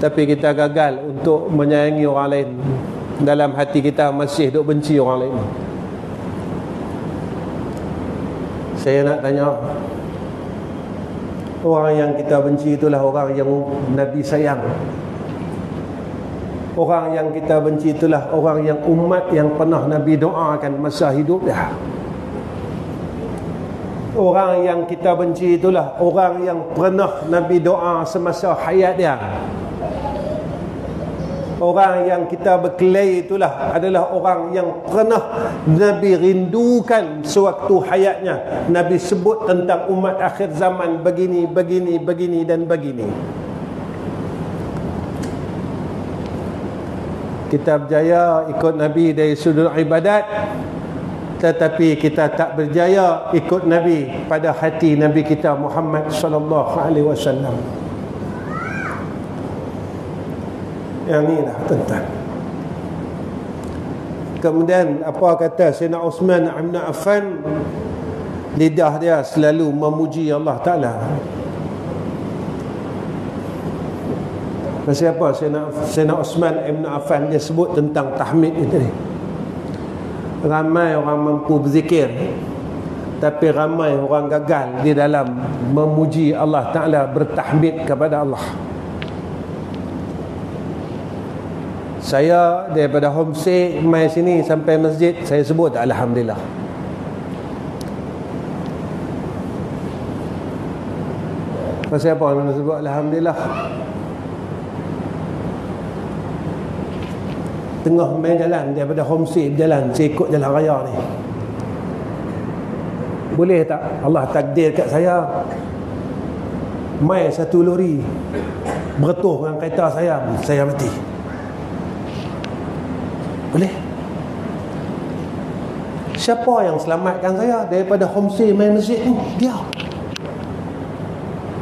Tapi kita gagal untuk menyayangi orang lain. Dalam hati kita masih duk benci orang lain. Saya nak tanya, orang yang kita benci itulah orang yang Nabi sayang. Orang yang kita benci itulah orang yang umat yang pernah Nabi doakan masa hidup dia. Orang yang kita benci itulah orang yang pernah Nabi doa semasa hayat dia. Orang yang kita berkelahi itulah adalah orang yang pernah Nabi rindukan sewaktu hayatnya. Nabi sebut tentang umat akhir zaman begini, begini, begini dan begini. Kita berjaya ikut Nabi dari sudut ibadat, tetapi kita tak berjaya ikut Nabi pada hati Nabi kita Muhammad sallallahu alaihi wasallam. Yang ni lah, tuan-tuan. Kemudian apa kata Sayyidina Uthman bin Affan? Lidah dia selalu memuji Allah Ta'ala. Pasal apa Sayyidina Uthman bin Affan dia sebut tentang tahmid itu ni? Ramai orang mampu berzikir, tapi ramai orang gagal di dalam memuji Allah Ta'ala, bertahmid kepada Allah. Saya daripada homestay mai sini sampai masjid, saya sebut Alhamdulillah. Pasal apa nak sebut Alhamdulillah? Tengah main jalan daripada homestay berjalan, saya ikut jalan raya ni. Boleh tak Allah takdir kat saya mai satu lori bertuh dengan kereta saya mati? Boleh? Siapa yang selamatkan saya daripada homestay main masjid ni? Dia.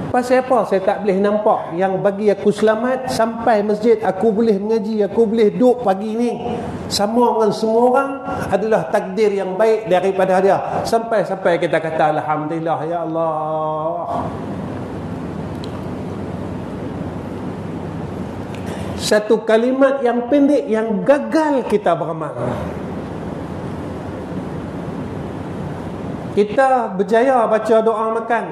Pasal apa saya tak boleh nampak yang bagi aku selamat sampai masjid, aku boleh mengaji, aku boleh duduk pagi ni sama dengan semua orang, adalah takdir yang baik daripada dia. Sampai kita kata Alhamdulillah ya Allah. Satu kalimat yang pendek yang gagal kita beramal. Kita berjaya baca doa makan,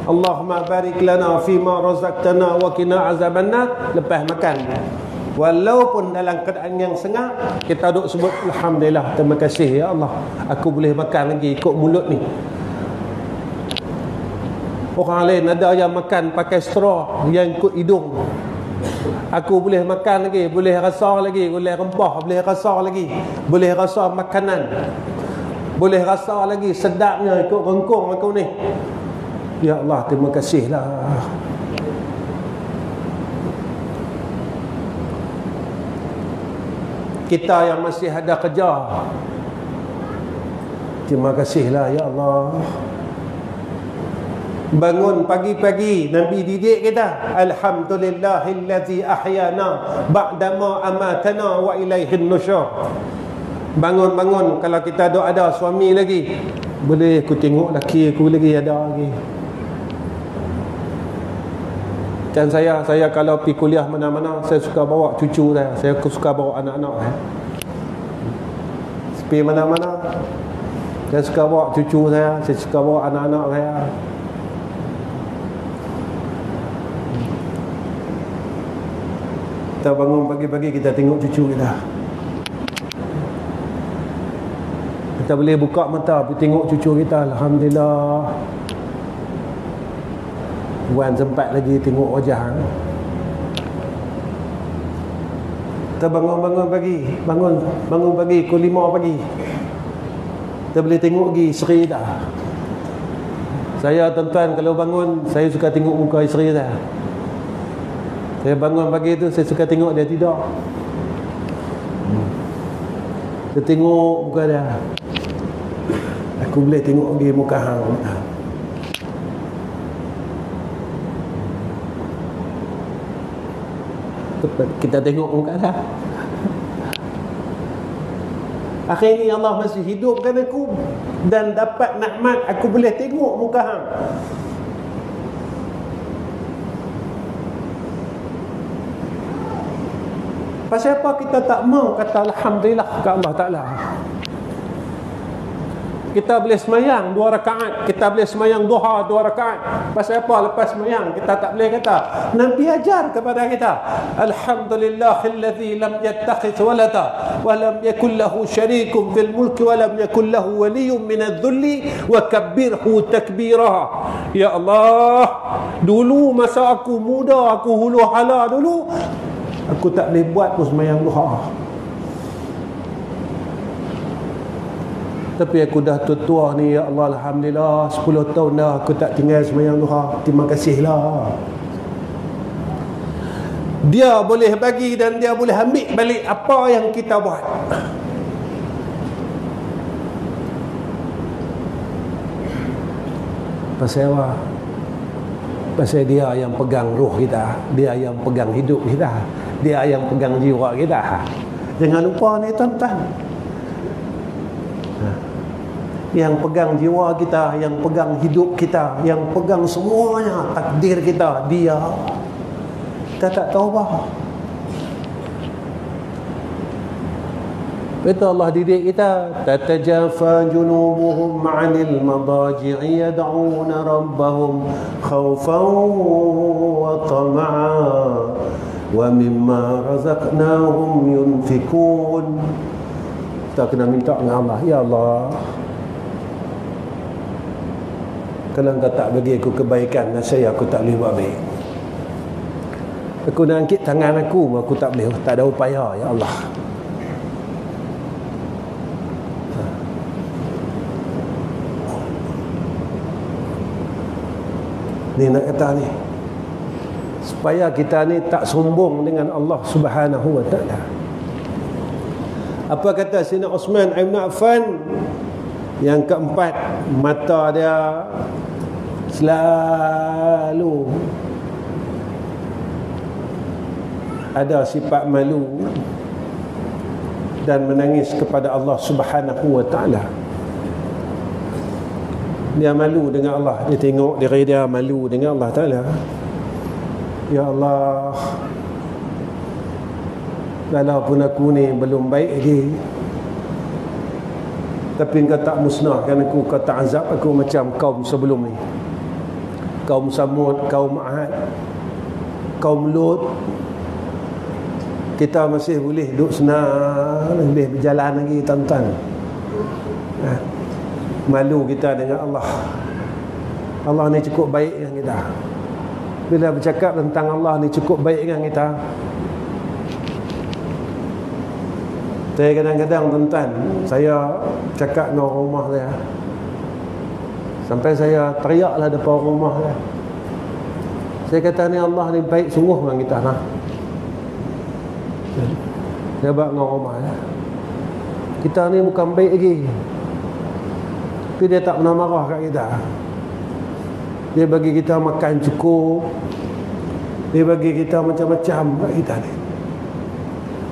Allahumma barik lana fima razaqtana wa qina azabannar, lepas makan. Walaupun dalam keadaan yang sengah, kita duk sebut Alhamdulillah, terima kasih ya Allah, aku boleh makan lagi ikut mulut ni. Orang lain ada yang makan pakai straw, yang ikut hidung. Aku boleh makan lagi, boleh rasa lagi, boleh rempah, boleh rasa lagi, boleh rasa makanan, boleh rasa lagi sedapnya ikut rengkung aku ni. Ya Allah, terima kasihlah. Kita yang masih ada kerja, terima kasihlah ya Allah. Bangun pagi-pagi, Nabi didik kita, alhamdulillahillazi ahyana ba'dama amatana wa ilaihin nusyur. Bangun-bangun, kalau kita ada suami lagi, boleh aku tengok laki aku lagi ada lagi. Dan saya kalau pergi kuliah mana-mana, saya suka bawa cucu saya suka bawa anak-anak saya. Pergi mana-mana, saya suka bawa cucu saya suka bawa anak-anak saya. Kita bangun pagi-pagi, kita tengok cucu kita. Kita boleh buka mata pergi tengok cucu kita. Alhamdulillah, Wan sempat lagi tengok wajah. Kita bangun pagi, bangun pagi pukul 5 pagi, kita boleh tengok lagi isteri kita. Saya tuan-tuan kalau bangun, saya suka tengok muka isteri saya. Saya bangun pagi tu, saya suka tengok dia tidur. Saya tengok muka dia. Aku boleh tengok lagi muka hang. Kita tengok muka dia. Akhirnya Allah masih hidupkan aku dan dapat nikmat aku boleh tengok muka hang. Pasal apa kita tak mau kata alhamdulillah ke Allah Ta'ala? Kita boleh semayang 2 rakaat, kita boleh semayang duha 2 rakaat. Pasal apa lepas semayang kita tak boleh kata? Nabi ajar kepada kita, alhamdulillahilladzi lam yattakhidh walada wa lam yakul lahu syarikun fil mulki wa lam yakul lahu waliyyun minadh-dhulli wa kabbirhu takbira. Ya Allah, dulu masa aku muda, aku hulu hala dulu, aku tak boleh buat pun semayang duha. Tapi aku dah tua ni, ya Allah, alhamdulillah 10 tahun dah aku tak tinggal semayang duha. Terima kasihlah. Dia boleh bagi dan dia boleh ambil balik apa yang kita buat. Pasal apa? Pasal dia yang pegang roh kita, dia yang pegang hidup kita, dia yang pegang jiwa kita. Jangan lupa ni tuan-tuan, yang pegang jiwa kita, yang pegang hidup kita, yang pegang semuanya takdir kita, dia. Kita tak tahu apa. Betul Allah didik kita, tatajafa junubuhum 'anil madaji'i yad'una rabbahum khaufan wa tama'a wa mimma razaqnahum yunfikun. Kita kena minta dengan Allah, ya Allah, kalau Engkau tak bagi aku kebaikan, nasib aku tak boleh buat baik. Aku nak angkat tangan aku tak boleh, tak ada upaya, ya Allah. Ni nak kata ni, supaya kita ni tak sombong dengan Allah Subhanahu wa ta'ala. Apa kata Sayyidina Uthman Ibn Affan? Yang keempat, mata dia selalu ada sifat malu dan menangis kepada Allah Subhanahu wa ta'ala. Dia malu dengan Allah, dia tengok diri dia malu dengan Allah Ta'ala. Ya Allah, walaupun aku ni belum baik lagi, tapi Engkau tak musnahkan aku, Kau tak azab aku macam kaum sebelum ni, kaum Samud, kaum Ad, kaum Lut. Kita masih boleh duduk senang, boleh berjalan lagi tuan-tuan. Malu kita dengan Allah. Allah ni cukup baik dengan kita. Bila bercakap tentang Allah ni cukup baik dengan kita, saya kadang-kadang tuan-tuan, saya cakap dengan rumah saya, sampai saya teriaklah depan rumah saya. Saya kata ni Allah ni baik sungguh dengan kita nah. Saya buat dengan rumah saya, kita ni bukan baik lagi, tapi dia tak pernah marah kat kita. Dia bagi kita makan cukup, dia bagi kita macam-macam kat kita ni,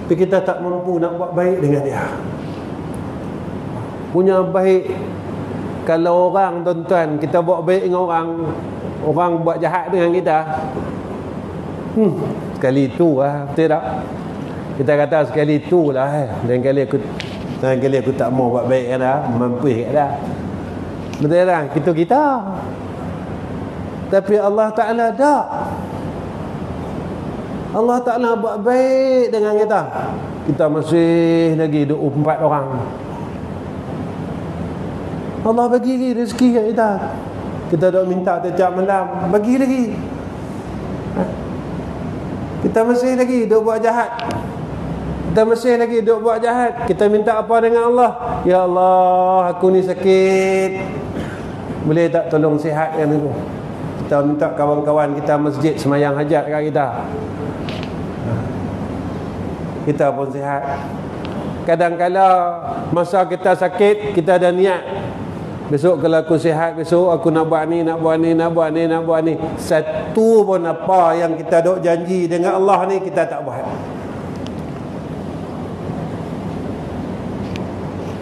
tapi kita tak mampu nak buat baik dengan dia. Punya baik, kalau orang tuan-tuan, kita buat baik dengan orang, orang buat jahat dengan kita, sekali itu lah, betul tak? Kita kata sekali itu lah, lain kali aku tak mau buat baik dah, mampu dah, betul tak? Kita tapi Allah Ta'ala tak. Allah Ta'ala buat baik dengan kita. Kita masih lagi 24 orang. Allah bagi lagi rezeki kat kita. Kita dok minta setiap malam, bagi lagi. Kita masih lagi dok buat jahat. Kita masih lagi dok buat jahat. Kita minta apa dengan Allah? Ya Allah, aku ni sakit, boleh tak tolong sihatkan aku? Kita minta kawan-kawan kita masjid semayang hajat kat kita. Kita pun sihat. Kadang-kala masa kita sakit, kita ada niat, besok kalau aku sihat, besok aku nak buat ni, nak buat ni, nak buat ni, nak buat ni. Satu pun apa yang kita dok janji dengan Allah ni kita tak buat.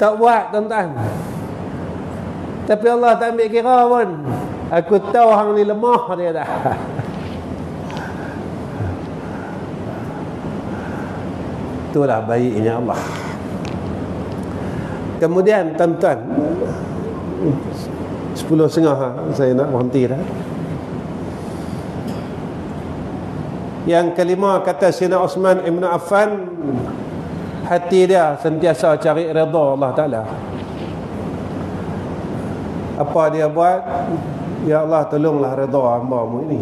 Tak buat tuan-tuan. Tapi Allah tak ambil kira pun. Aku tahu hang ni lemah, dia kata. Itulah baiknya Allah. Kemudian tuan-tuan, 10.30 saya nak berhenti dah. Yang kelima, kata Sayyidina Osman Ibn Affan, hati dia sentiasa cari redha Allah Ta'ala. Apa dia buat? Ya Allah, tolonglah redha hamba-Mu ini.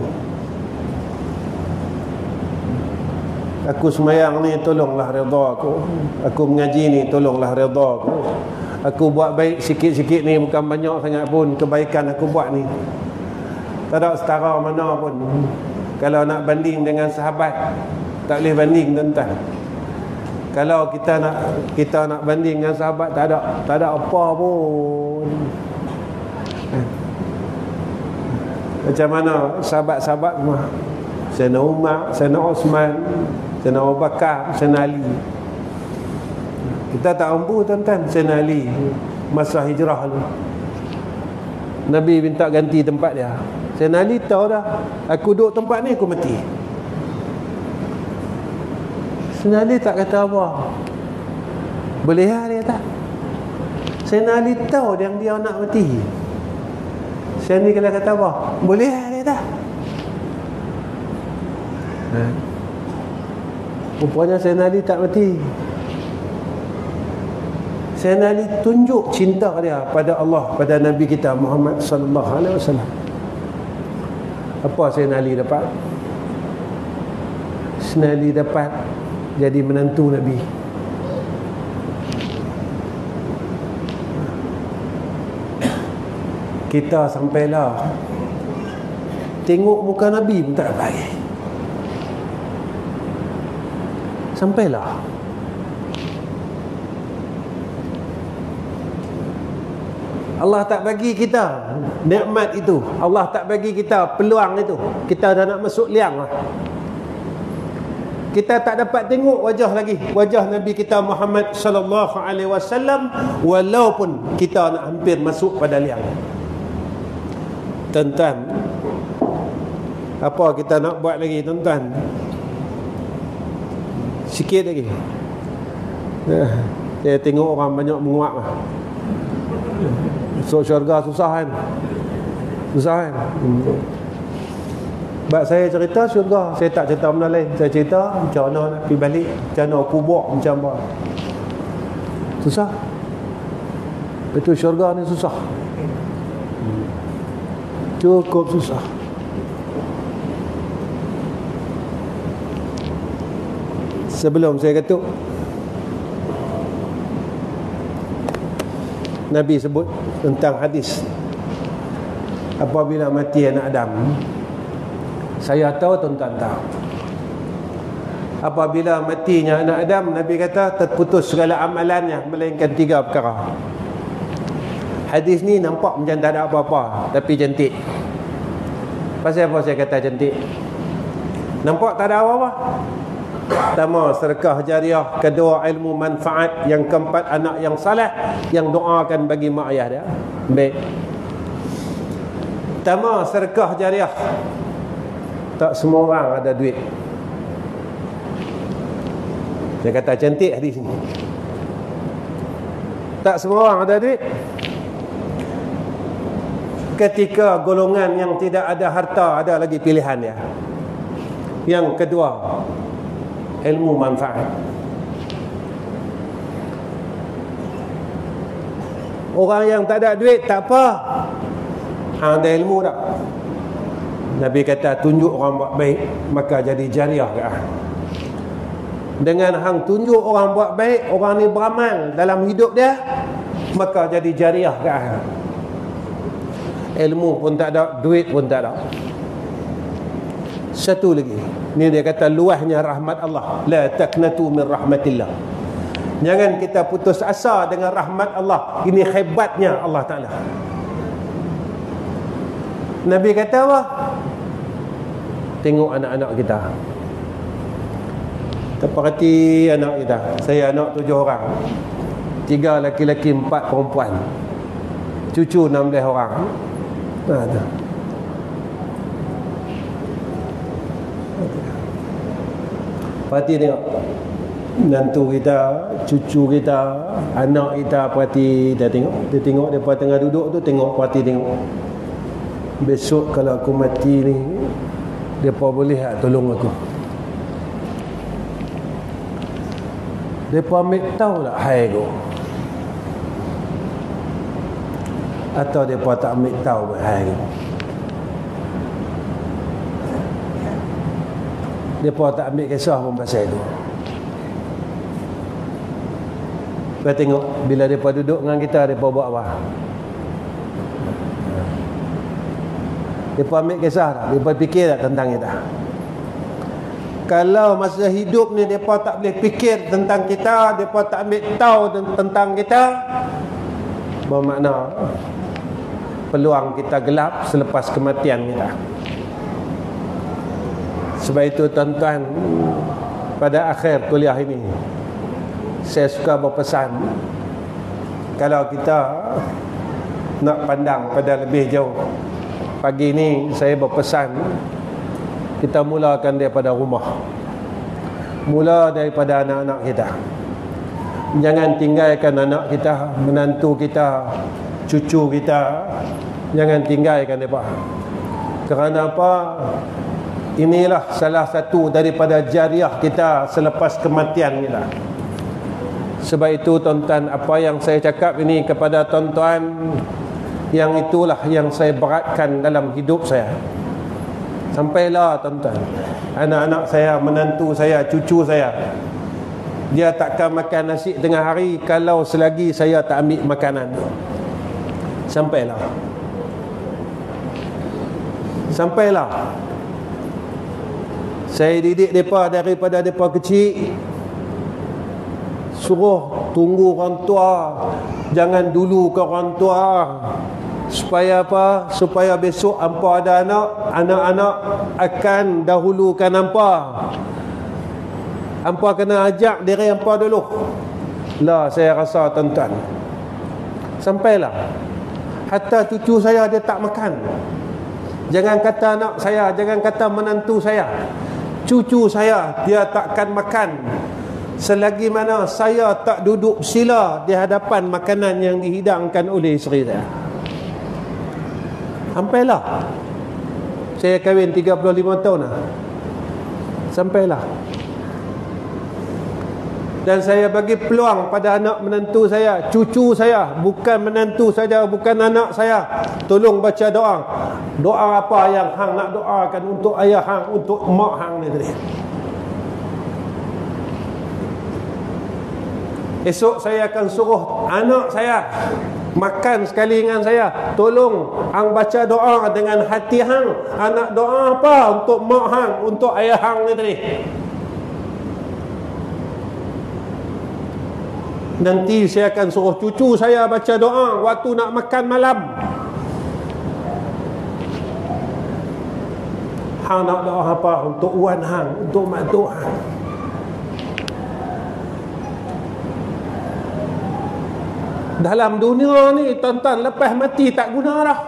Aku semayang ni, tolonglah redha aku. Aku mengaji ni, tolonglah redha aku. Aku buat baik sikit-sikit ni, bukan banyak sangat pun kebaikan aku buat ni. Tak ada setara mana pun. Kalau nak banding dengan sahabat, tak boleh banding tuan-tuan. Kalau kita nak banding dengan sahabat, tak ada apa pun. Macam mana sahabat-sahabat semua, Sayyidina Umar, Sayyidina Osman, Sayyidina Abu Bakar, Sayyidina Ali. Kita tak mampu tuan-tuan. Sayyidina Ali masa hijrah tu, Nabi minta ganti tempat dia. Sayyidina Ali tahu dah, aku duduk tempat ni aku mati. Sayyidina Ali tak kata apa. Boleh lah dia tak. Sayyidina Ali tahu yang dia nak mati. Sayyidina Ali kalau kata apa, boleh lah dia tak. Rupanya Sayyidina Ali tak mati. Sayyidina Ali tunjuk cinta dia pada Allah, pada Nabi kita Muhammad sallallahu alaihi wasallam. Apa Sayyidina Ali dapat? Sayyidina Ali dapat jadi menantu Nabi. Kita sampailah tengok muka Nabi pun tak baik. Sampailah Allah tak bagi kita nikmat itu, Allah tak bagi kita peluang itu, kita dah nak masuk liang lah. Kita tak dapat tengok wajah lagi, wajah Nabi kita Muhammad sallallahu alaihi wasallam, walaupun kita nak hampir masuk pada liang. Tuan-tuan, apa kita nak buat lagi tuan-tuan? Sikit lagi. Saya tengok orang banyak menguap lah. Masuk syurga susah kan? Susah kan? Sebab saya cerita syurga, saya tak cerita benda lain. Saya cerita macam mana nak pergi balik, macam mana kubur, macam mana. Susah. Betul, syurga ni susah. Cukup susah. Sebelum saya ketuk, Nabi sebut tentang hadis apabila mati anak Adam. Saya tahu tuan-tuan tahu, apabila matinya anak Adam, Nabi kata terputus segala amalannya melainkan 3 perkara. Hadis ni nampak macam tak ada apa-apa, tapi cantik. Pasal apa saya kata cantik? Nampak tak ada apa-apa. Pertama, sedekah jariah. Kedua, ilmu manfaat. Yang keempat, anak yang saleh yang doakan bagi mak ayah dia. Baik. Pertama, sedekah jariah. Tak semua orang ada duit. Saya kata cantik hadis ni. Tak semua orang ada duit. Ketika golongan yang tidak ada harta, ada lagi pilihan dia. Yang kedua, ilmu manfaat. Orang yang tak ada duit tak apa, hang ada ilmu tak? Nabi kata tunjuk orang buat baik, maka jadi jariah ke hang. Dengan hang tunjuk orang buat baik, orang ni beramal dalam hidup dia, maka jadi jariah ke hang. Ilmu pun tak ada, duit pun tak ada. Satu lagi, ni dia kata luahnya rahmat Allah. La taqnatu min rahmatillah. Jangan kita putus asa dengan rahmat Allah. Ini hebatnya Allah Ta'ala. Nabi kata apa? Tengok anak-anak kita. Kita perhati anak kita. Saya anak 7 orang. 3 laki-laki 4 perempuan, cucu 16 orang. Tu. Perhati tengok, menantu kita, cucu kita, anak kita, perhati dia tengok. Dia tengok depa tengah duduk tu, tengok, perhati tengok. Besok kalau aku mati ni, depa boleh tak tolong aku? Depa ambil tahu tak hai aku? Atau depa tak ambil tahu hai aku? Depa tak ambil kisah pun pasal itu. Kau tengok, bila depa duduk dengan kita, depa buat apa? Depa ambil kisah tak? Depa fikir tak tentang kita? Kalau masa hidup ni depa tak boleh fikir tentang kita, depa tak ambil tahu tentang kita, bermakna peluang kita gelap selepas kematian kita. Sebab itu tuan-tuan, pada akhir kuliah ini saya suka berpesan, kalau kita nak pandang pada lebih jauh, pagi ini saya berpesan kita mulakan daripada rumah, mula daripada anak-anak kita. Jangan tinggalkan anak kita, menantu kita, cucu kita, jangan tinggalkan mereka. Kerana apa? Inilah salah satu daripada jariah kita selepas kematian kita. Sebab itu tuan-tuan, apa yang saya cakap ini kepada tuan-tuan, yang itulah yang saya beratkan dalam hidup saya. Sampailah tuan-tuan, anak-anak saya, menantu saya, cucu saya, dia takkan makan nasi tengah hari kalau selagi saya tak ambil makanan tu. Sampailah. Sampailah. Saya didik mereka daripada mereka kecil, suruh tunggu orang tua, jangan dulu ke orang tua. Supaya apa? Supaya besok hampa ada anak, anak-anak akan dahulukan hampa. Hampa kena ajak diri hampa dulu. Lah, saya rasa tuan-tuan, sampailah. Hatta cucu saya dia tak makan. Jangan kata anak saya, jangan kata menantu saya, cucu saya dia takkan makan selagi mana saya tak duduk sila di hadapan makanan yang dihidangkan oleh isteri saya. Sampailah. Saya kahwin 35 tahun dah. Sampailah. Dan saya bagi peluang pada anak menantu saya, cucu saya, bukan menantu saja, bukan anak saya, tolong baca doa. Doa apa yang hang nak doakan untuk ayah hang, untuk mak hang ni tadi. Esok saya akan suruh anak saya makan sekali dengan saya, tolong hang baca doa dengan hati hang. Anak doa apa untuk mak hang, untuk ayah hang ni tadi. Nanti saya akan suruh cucu saya baca doa waktu nak makan malam. Hang nak doa apa untuk wan hang, untuk mak tok hang. Dalam dunia ni tuan-tuan, lepas mati tak guna dah.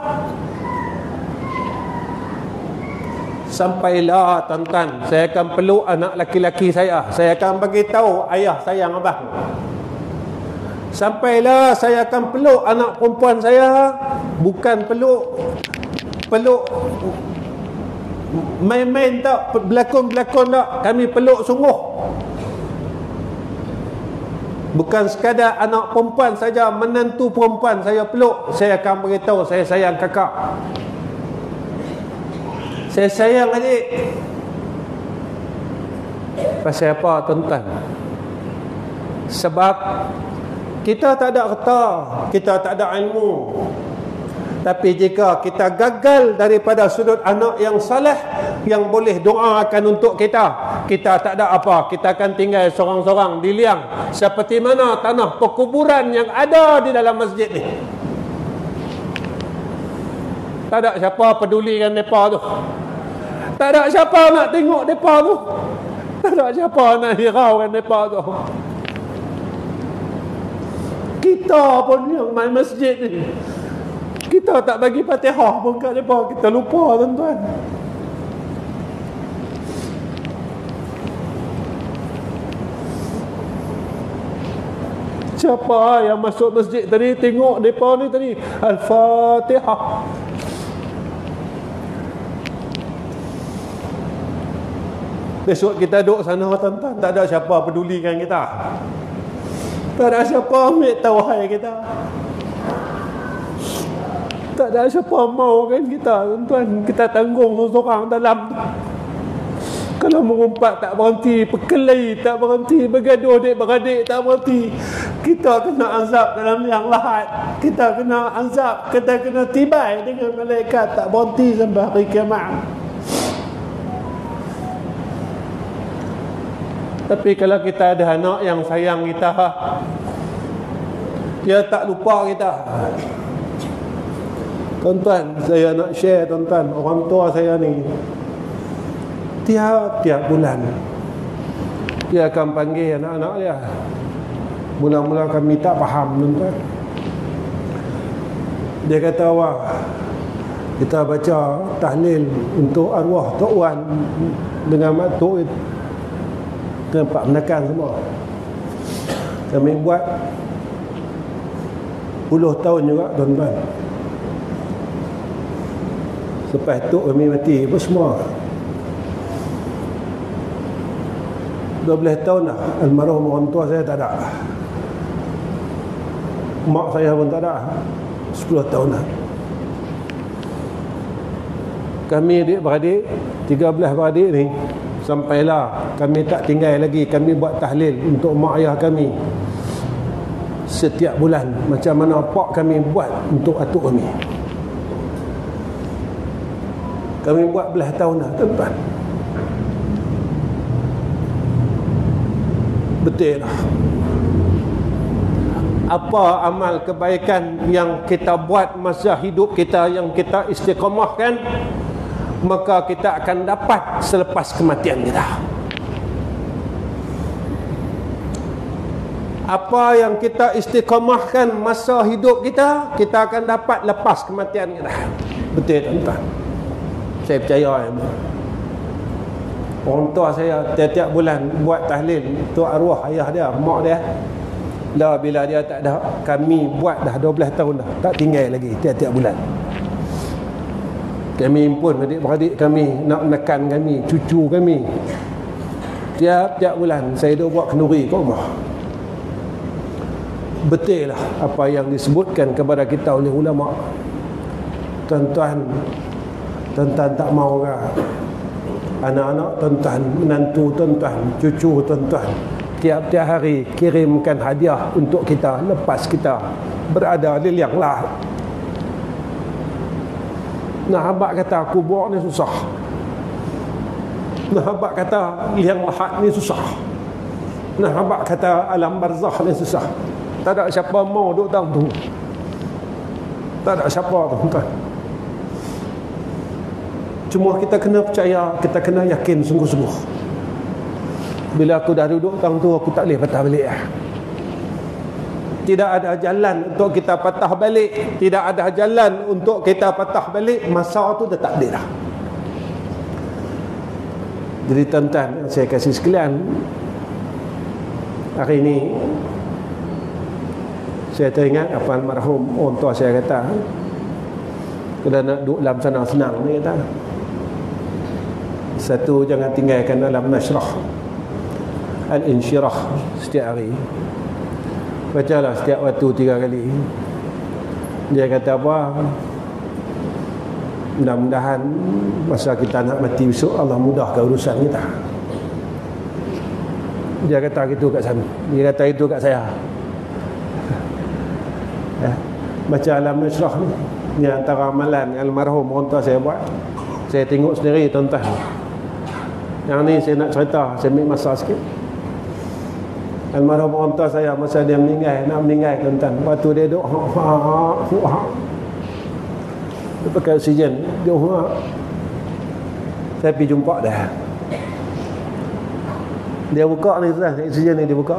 Sampailah tuan-tuan, saya akan peluk anak laki-laki saya akan bagi tahu ayah sayang abang. Sampailah saya akan peluk anak perempuan saya, bukan peluk main-main tak, berlakon-berlakon tak, kami peluk sungguh. Bukan sekadar anak perempuan saja, menantu perempuan saya peluk, saya akan beritahu saya sayang kakak, saya sayang adik. Pasal apa tuan-tuan? Sebab kita tak ada harta, kita tak ada ilmu. Tapi jika kita gagal daripada sudut anak yang saleh, yang boleh doakan untuk kita, kita tak ada apa, kita akan tinggal sorang-sorang di liang, seperti mana tanah perkuburan yang ada di dalam masjid ni. Tak ada siapa peduli dengan mereka tu, tak ada siapa nak tengok mereka tu, tak ada siapa nak hiraukan mereka tu. Kita pun yang main masjid ni, kita tak bagi Fatihah pun kat mereka. Kita lupa tuan-tuan. Siapa yang masuk masjid tadi, tengok mereka ni tadi Al-Fatihah. Besok kita duduk sana tuan-tuan, tak ada siapa pedulikan kita. Tak ada siapa ambil tauhai kita. Tak ada siapa mau kan kita tuan-tuan. Kita tanggung seorang dalam tu. Kalau mengumpat tak berhenti, perkelahi tak berhenti, bergaduh adik-beradik tak berhenti, kita kena azab dalam yang lahat. Kita kena azab, kita kena tibai dengan malaikat tak berhenti sampai hari kiamat. Tapi kalau kita ada anak yang sayang kita, dia tak lupa kita. Tuan-tuan, saya nak share tuan-tuan, orang tua saya ni tiap bulan dia akan panggil anak-anak dia. Mula-mula kami tak faham tuan-tuan. Dia kata, wah, kita baca tahlil untuk arwah Tok Wan dengan Mak Tok itu, dengan Pak Menakan semua. Kami buat 10 tahun juga tuan-tuan. Lepas Tok kami mati apa semua, 12 tahun dah almarhum orang tua saya tak ada, mak saya pun tak ada, 10 tahun dah. Kami adik-beradik 13 beradik ni, sampailah kami tak tinggal lagi, kami buat tahlil untuk mak ayah kami setiap bulan, macam mana pak kami buat untuk atuk kami. Kami buat belah tahun dah tuan-tuan. Betul lah. Apa amal kebaikan yang kita buat masa hidup kita, yang kita istiqamahkan, maka kita akan dapat selepas kematian kita. Apa yang kita istiqamahkan masa hidup kita, kita akan dapat lepas kematian kita. Betul tuan-tuan. Saya percaya ya. Orang tua saya tiap-tiap bulan buat tahlil untuk arwah ayah dia, mak dia. Dah bila dia tak ada, kami buat dah 12 tahun dah, tak tinggal lagi tiap-tiap bulan. Kami impun adik-beradik kami, nak menekan kami, cucu kami. Tiap-tiap bulan saya dah buat kenduri ke rumah. Betul lah apa yang disebutkan kepada kita oleh ulama. Tuan-tuan tak mau ke? Anak-anak tuan-tuan, menantu tuan-tuan, cucu tuan-tuan, tiap-tiap hari kirimkan hadiah untuk kita lepas kita berada di liang lahat. Nah, abang kata kubur ni susah. Nah, abang kata liang lahat ni susah. Nah, abang kata alam barzakh ni susah. Tak ada siapa mau duduk dalam tu. Tak ada siapa tuan-tuan. Cuma kita kena percaya, kita kena yakin sungguh-sungguh. Bila aku dah duduk tang tu, aku tak boleh patah balik. Tidak ada jalan untuk kita patah balik. Tidak ada jalan untuk kita patah balik. Masa tu dah tak boleh dah. Jadi tuan-tuan, saya kasih sekalian, hari ini saya teringat apa almarhum orang tua saya kata, kalau nak duduk dalam sana senang ni kata. Satu, jangan tinggalkan dalam nashrah al-insyirah setiap hari. Bacalah setiap waktu 3 kali. Dia kata apa? Mudah-mudahan masa kita nak mati besok, Allah mudahkan urusan kita. Dia kata gitu kat sana. Dia kata itu kat saya. Ya. Baca alam nashrah ni, ni antara amalan almarhum orang tua saya buat. Saya tengok sendiri tuan-tuan. Yang ni saya nak cerita, saya ambil masa sikit. Almarhum orang tua saya masa dia meninggal, nak meninggal tuan-tuan, waktu dia duduk dia pakai oksigen, dia saya pergi jumpa dia. Dia buka ni tuan, oksigen ni dia buka.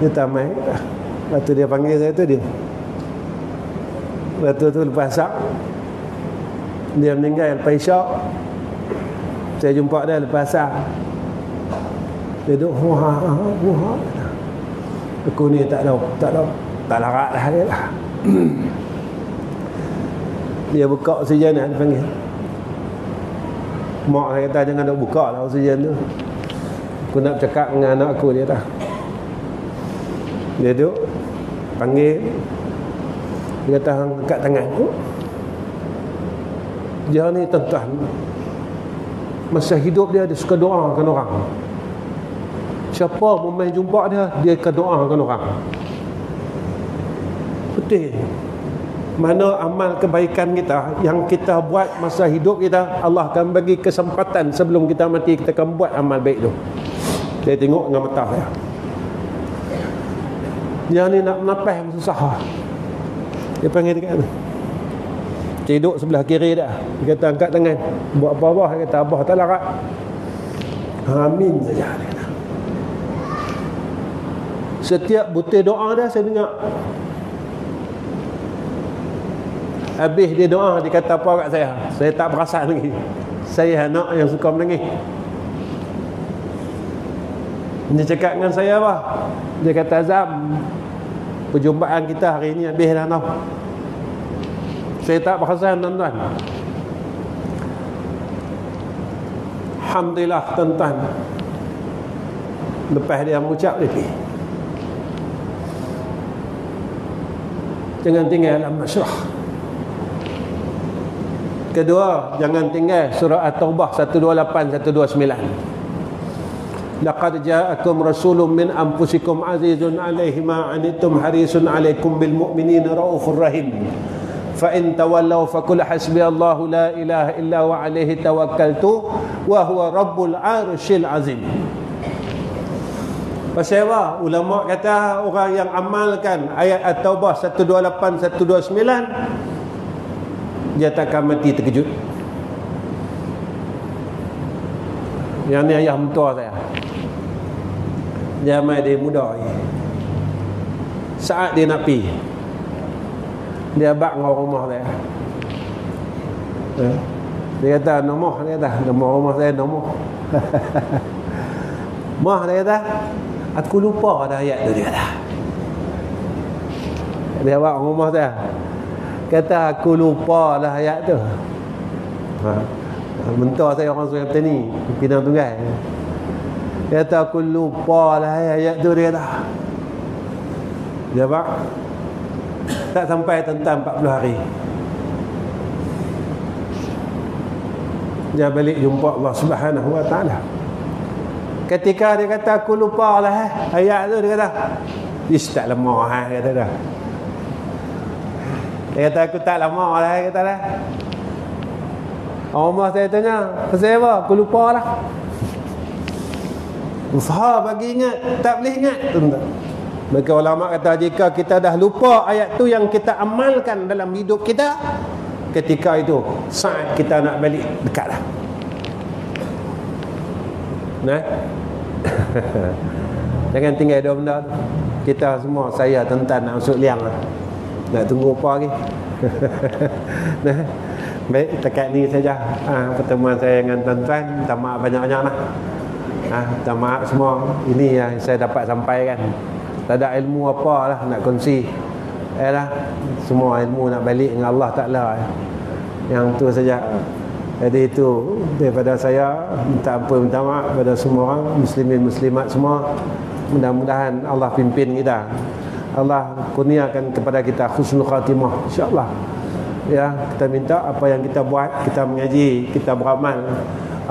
Dia tamai. Lepas tu dia panggil saya tu dia. Lepas tu lepas asar dia meninggal lepas isyak. Saya jumpa dia lepas asar. Dia duduk wah. Aku ni tak larat dah dia lah. Dia buka oksigen dia panggil. Mak saya kata jangan nak buka lah oksigen tu. Aku nak bercakap dengan anak aku, dia dah. Dia duduk panggil. Dia kata angkat tangan. Dia ni tuan-tuan, masa hidup dia suka doakan orang. Siapa memang jumpa dia akan doakan orang. Betul. Mana amal kebaikan kita yang kita buat masa hidup kita, Allah akan bagi kesempatan sebelum kita mati, kita akan buat amal baik tu. Saya tengok dengan mata saya. Dia ni nak menapah susah. Dia panggil dekat tu. Cedok sebelah kiri dah. Dia kata angkat tangan. Buat apa-apa? Dia kata abah tak larat. Amin saja. Dia kata. Setiap butir doa dia saya dengar. Habis dia doa, dia kata apa kat saya? Saya tak perasan lagi. Saya anak yang suka menangis. Dia cakap dengan saya apa? Dia kata, Azam, perjumpaan kita hari ni habis dah tau. Saya tak perasan tuan-tuan. Alhamdulillah tuan-tuan. Lepas dia mengucap lagi, jangan tinggal dalam masyarakat. Kedua, jangan tinggal surah At-Taubah 128 129. Laqad ja'akum rasulun min anfusikum azizun 'alaihi ma 'anittum harisun 'alaikum bil mu'minina raufur rahim. Fa in tawallaw faqul hasbiyallahu la ilaha illa huwa 'alaihi tawakkaltu wa huwa rabbul 'arsyil 'azim. Pasal apa? Ulama kata orang yang amalkan ayat At-Taubah 128 129 dia takkan mati terkejut. Yang ni ayah mentua saya. Dia mai dia muda ni. Saat dia nak pergi, dia bak dengan rumah saya. Dia kata nombor, dia kata nombor rumah saya nombor. Mah dia kata aku lupa dah ayat tu, dia kata. Dia bak rumah saya. Kata aku lupa lah ayat tu. Mentua saya orang Sungai Petani, Pinang Tunggal. Kata aku lupa lah ayat tu, dia kata. Dia pak tak sampai tentang 40 hari dia balik jumpa Allah Subhanahu Wa Taala. Ketika dia kata aku lupa lah ayat tu, dia kata ish tak lama kata dah. Dia kata aku tak lama lah, kata lah. Rumah saya tanya, pasal apa? Aku lupa lah. Usaha bagi ingat, tak boleh ingat. Maka ulama kata jika kita dah lupa ayat tu yang kita amalkan dalam hidup kita, ketika itu saat kita nak balik dekat dah. Nah. Jangan tinggal dua benda tu. Kita semua, saya tentan nak masuk liang lah. Nak tunggu apa lagi? Nah, baik, dekat ni saja pertemuan saya dengan tuan-tuan. Minta maaf banyak-banyak lah. Minta maaf semua. Ini yang saya dapat sampaikan. Tak ada ilmu apa lah nak kongsi. Lah, semua ilmu nak balik dengan Allah Ta'ala. Yang tu saja. Jadi itu daripada saya. Minta ampun, minta maaf kepada semua orang, muslimin muslimat semua. Mudah-mudahan Allah pimpin kita. Allah kurniakan kepada kita husnul khatimah, insya-Allah. Ya, kita minta apa yang kita buat, kita mengaji, kita beramal,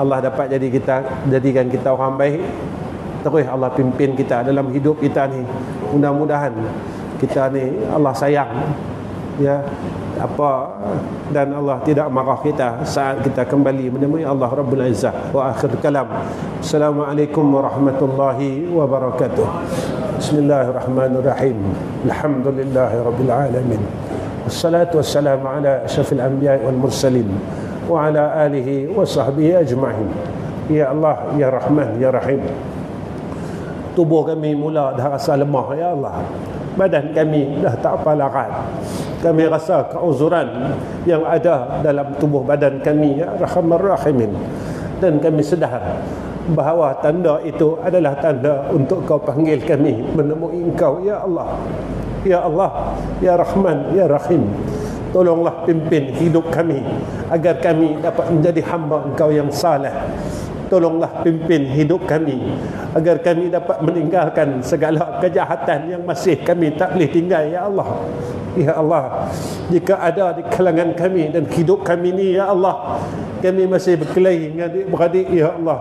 Allah dapat jadikan kita orang baik. Terus Allah pimpin kita dalam hidup kita ni. Mudah-mudahan kita ni Allah sayang. Ya, apa dan Allah tidak marah kita saat kita kembali menemui Allah Rabbul Izzah. Wa akhir kalam. Assalamualaikum warahmatullahi wabarakatuh. Bismillahirrahmanirrahim. Alhamdulillahi rabbil alamin. Wassalatu wassalamu ala asyrafil anbiya'i wal mursalin wa ala alihi wa sahbihi ajma'in. Ya Allah, ya Rahman, ya Rahim. Tubuh kami mula dah rasa lemah, ya Allah. Badan kami dah tak apa larat. Kami rasa keuzuran yang ada dalam tubuh badan kami, ya Arhamar Rahimin. Dan kami sedar bahawa tanda itu adalah tanda untuk Kau panggil kami menemui Engkau, ya Allah. Ya Allah, ya Rahman, ya Rahim. Tolonglah pimpin hidup kami agar kami dapat menjadi hamba Engkau yang saleh. Tolonglah pimpin hidup kami agar kami dapat meninggalkan segala kejahatan yang masih kami tak boleh tinggal, ya Allah. Ya Allah, jika ada di kalangan kami dan hidup kami ni, ya Allah, kami masih berkelahi dengan adik-beradik, ya Allah,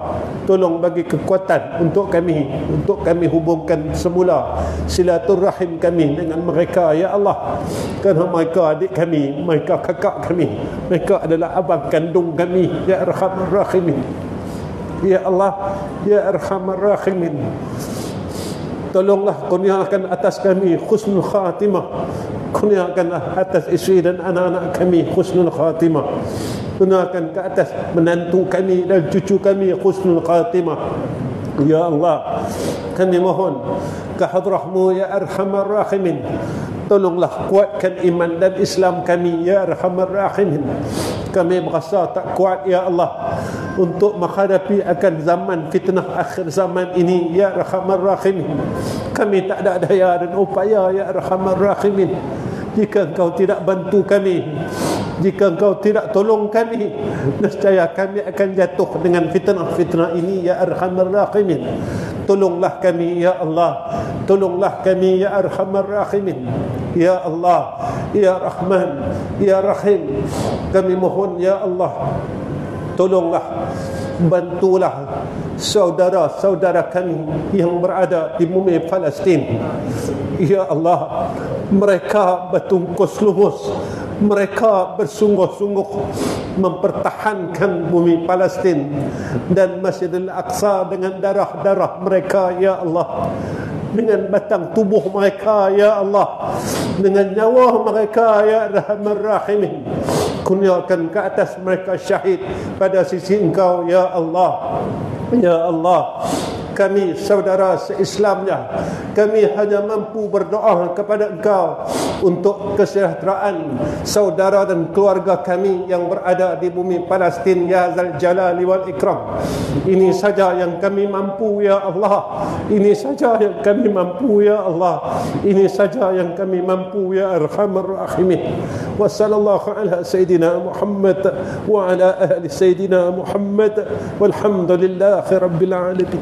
tolong bagi kekuatan untuk kami hubungkan semula silaturahim kami dengan mereka, ya Allah. Kerana mereka adik kami, mereka kakak kami, mereka adalah abang kandung kami, ya Arhamar Rahimin. Ya Allah, ya Arhamar Rahimin. Tolonglah kurniakan atas kami husnul khatimah. Kurniakanlah atas isteri dan anak-anak kami husnul khatimah. Kurniakan ke atas menantu kami dan cucu kami husnul khatimah. Ya Allah, kami mohon ke hadrah-Mu, ya Arhamar Rahimin. Tolonglah kuatkan iman dan Islam kami, ya Arhamar Rahimin. Kami berasa tak kuat, ya Allah, untuk menghadapi akan zaman fitnah akhir zaman ini, ya Arhamar Rahimin. Kami tak ada daya dan upaya, ya Arhamar Rahimin. Jika Engkau tidak bantu kami, jika Engkau tidak tolong kami, nescaya kami akan jatuh dengan fitnah-fitnah ini, ya Arhamar Rahimin. Tolonglah kami, ya Allah. Tolonglah kami, ya Arhamar Rahimin. Ya Allah, ya Rahman, ya Rahim. Kami mohon, ya Allah, tolonglah, bantulah saudara-saudara kami yang berada di bumi Palestin. Ya Allah, mereka bertungkus lumus, mereka bersungguh-sungguh mempertahankan bumi Palestin dan Masjidil Aqsa dengan darah-darah mereka, ya Allah, dengan batang tubuh mereka, ya Allah, dengan nyawa mereka, ya Arhamar Rahimin. Kurniakan ke atas mereka syahid pada sisi Engkau, ya Allah. Ya Allah, kami saudara se-Islamnya, kami hanya mampu berdoa kepada Engkau untuk kesejahteraan saudara dan keluarga kami yang berada di bumi Palestin, ya Zal Jalali wal Ikram. Ini saja yang kami mampu, ya Allah. Ini saja yang kami mampu, ya Allah. Ini saja yang kami mampu, ya Arhamar Rahimin. Wa sallallahu ala Sayyidina Muhammad wa ala ahli Sayyidina Muhammad walhamdulillahi rabbil alamin.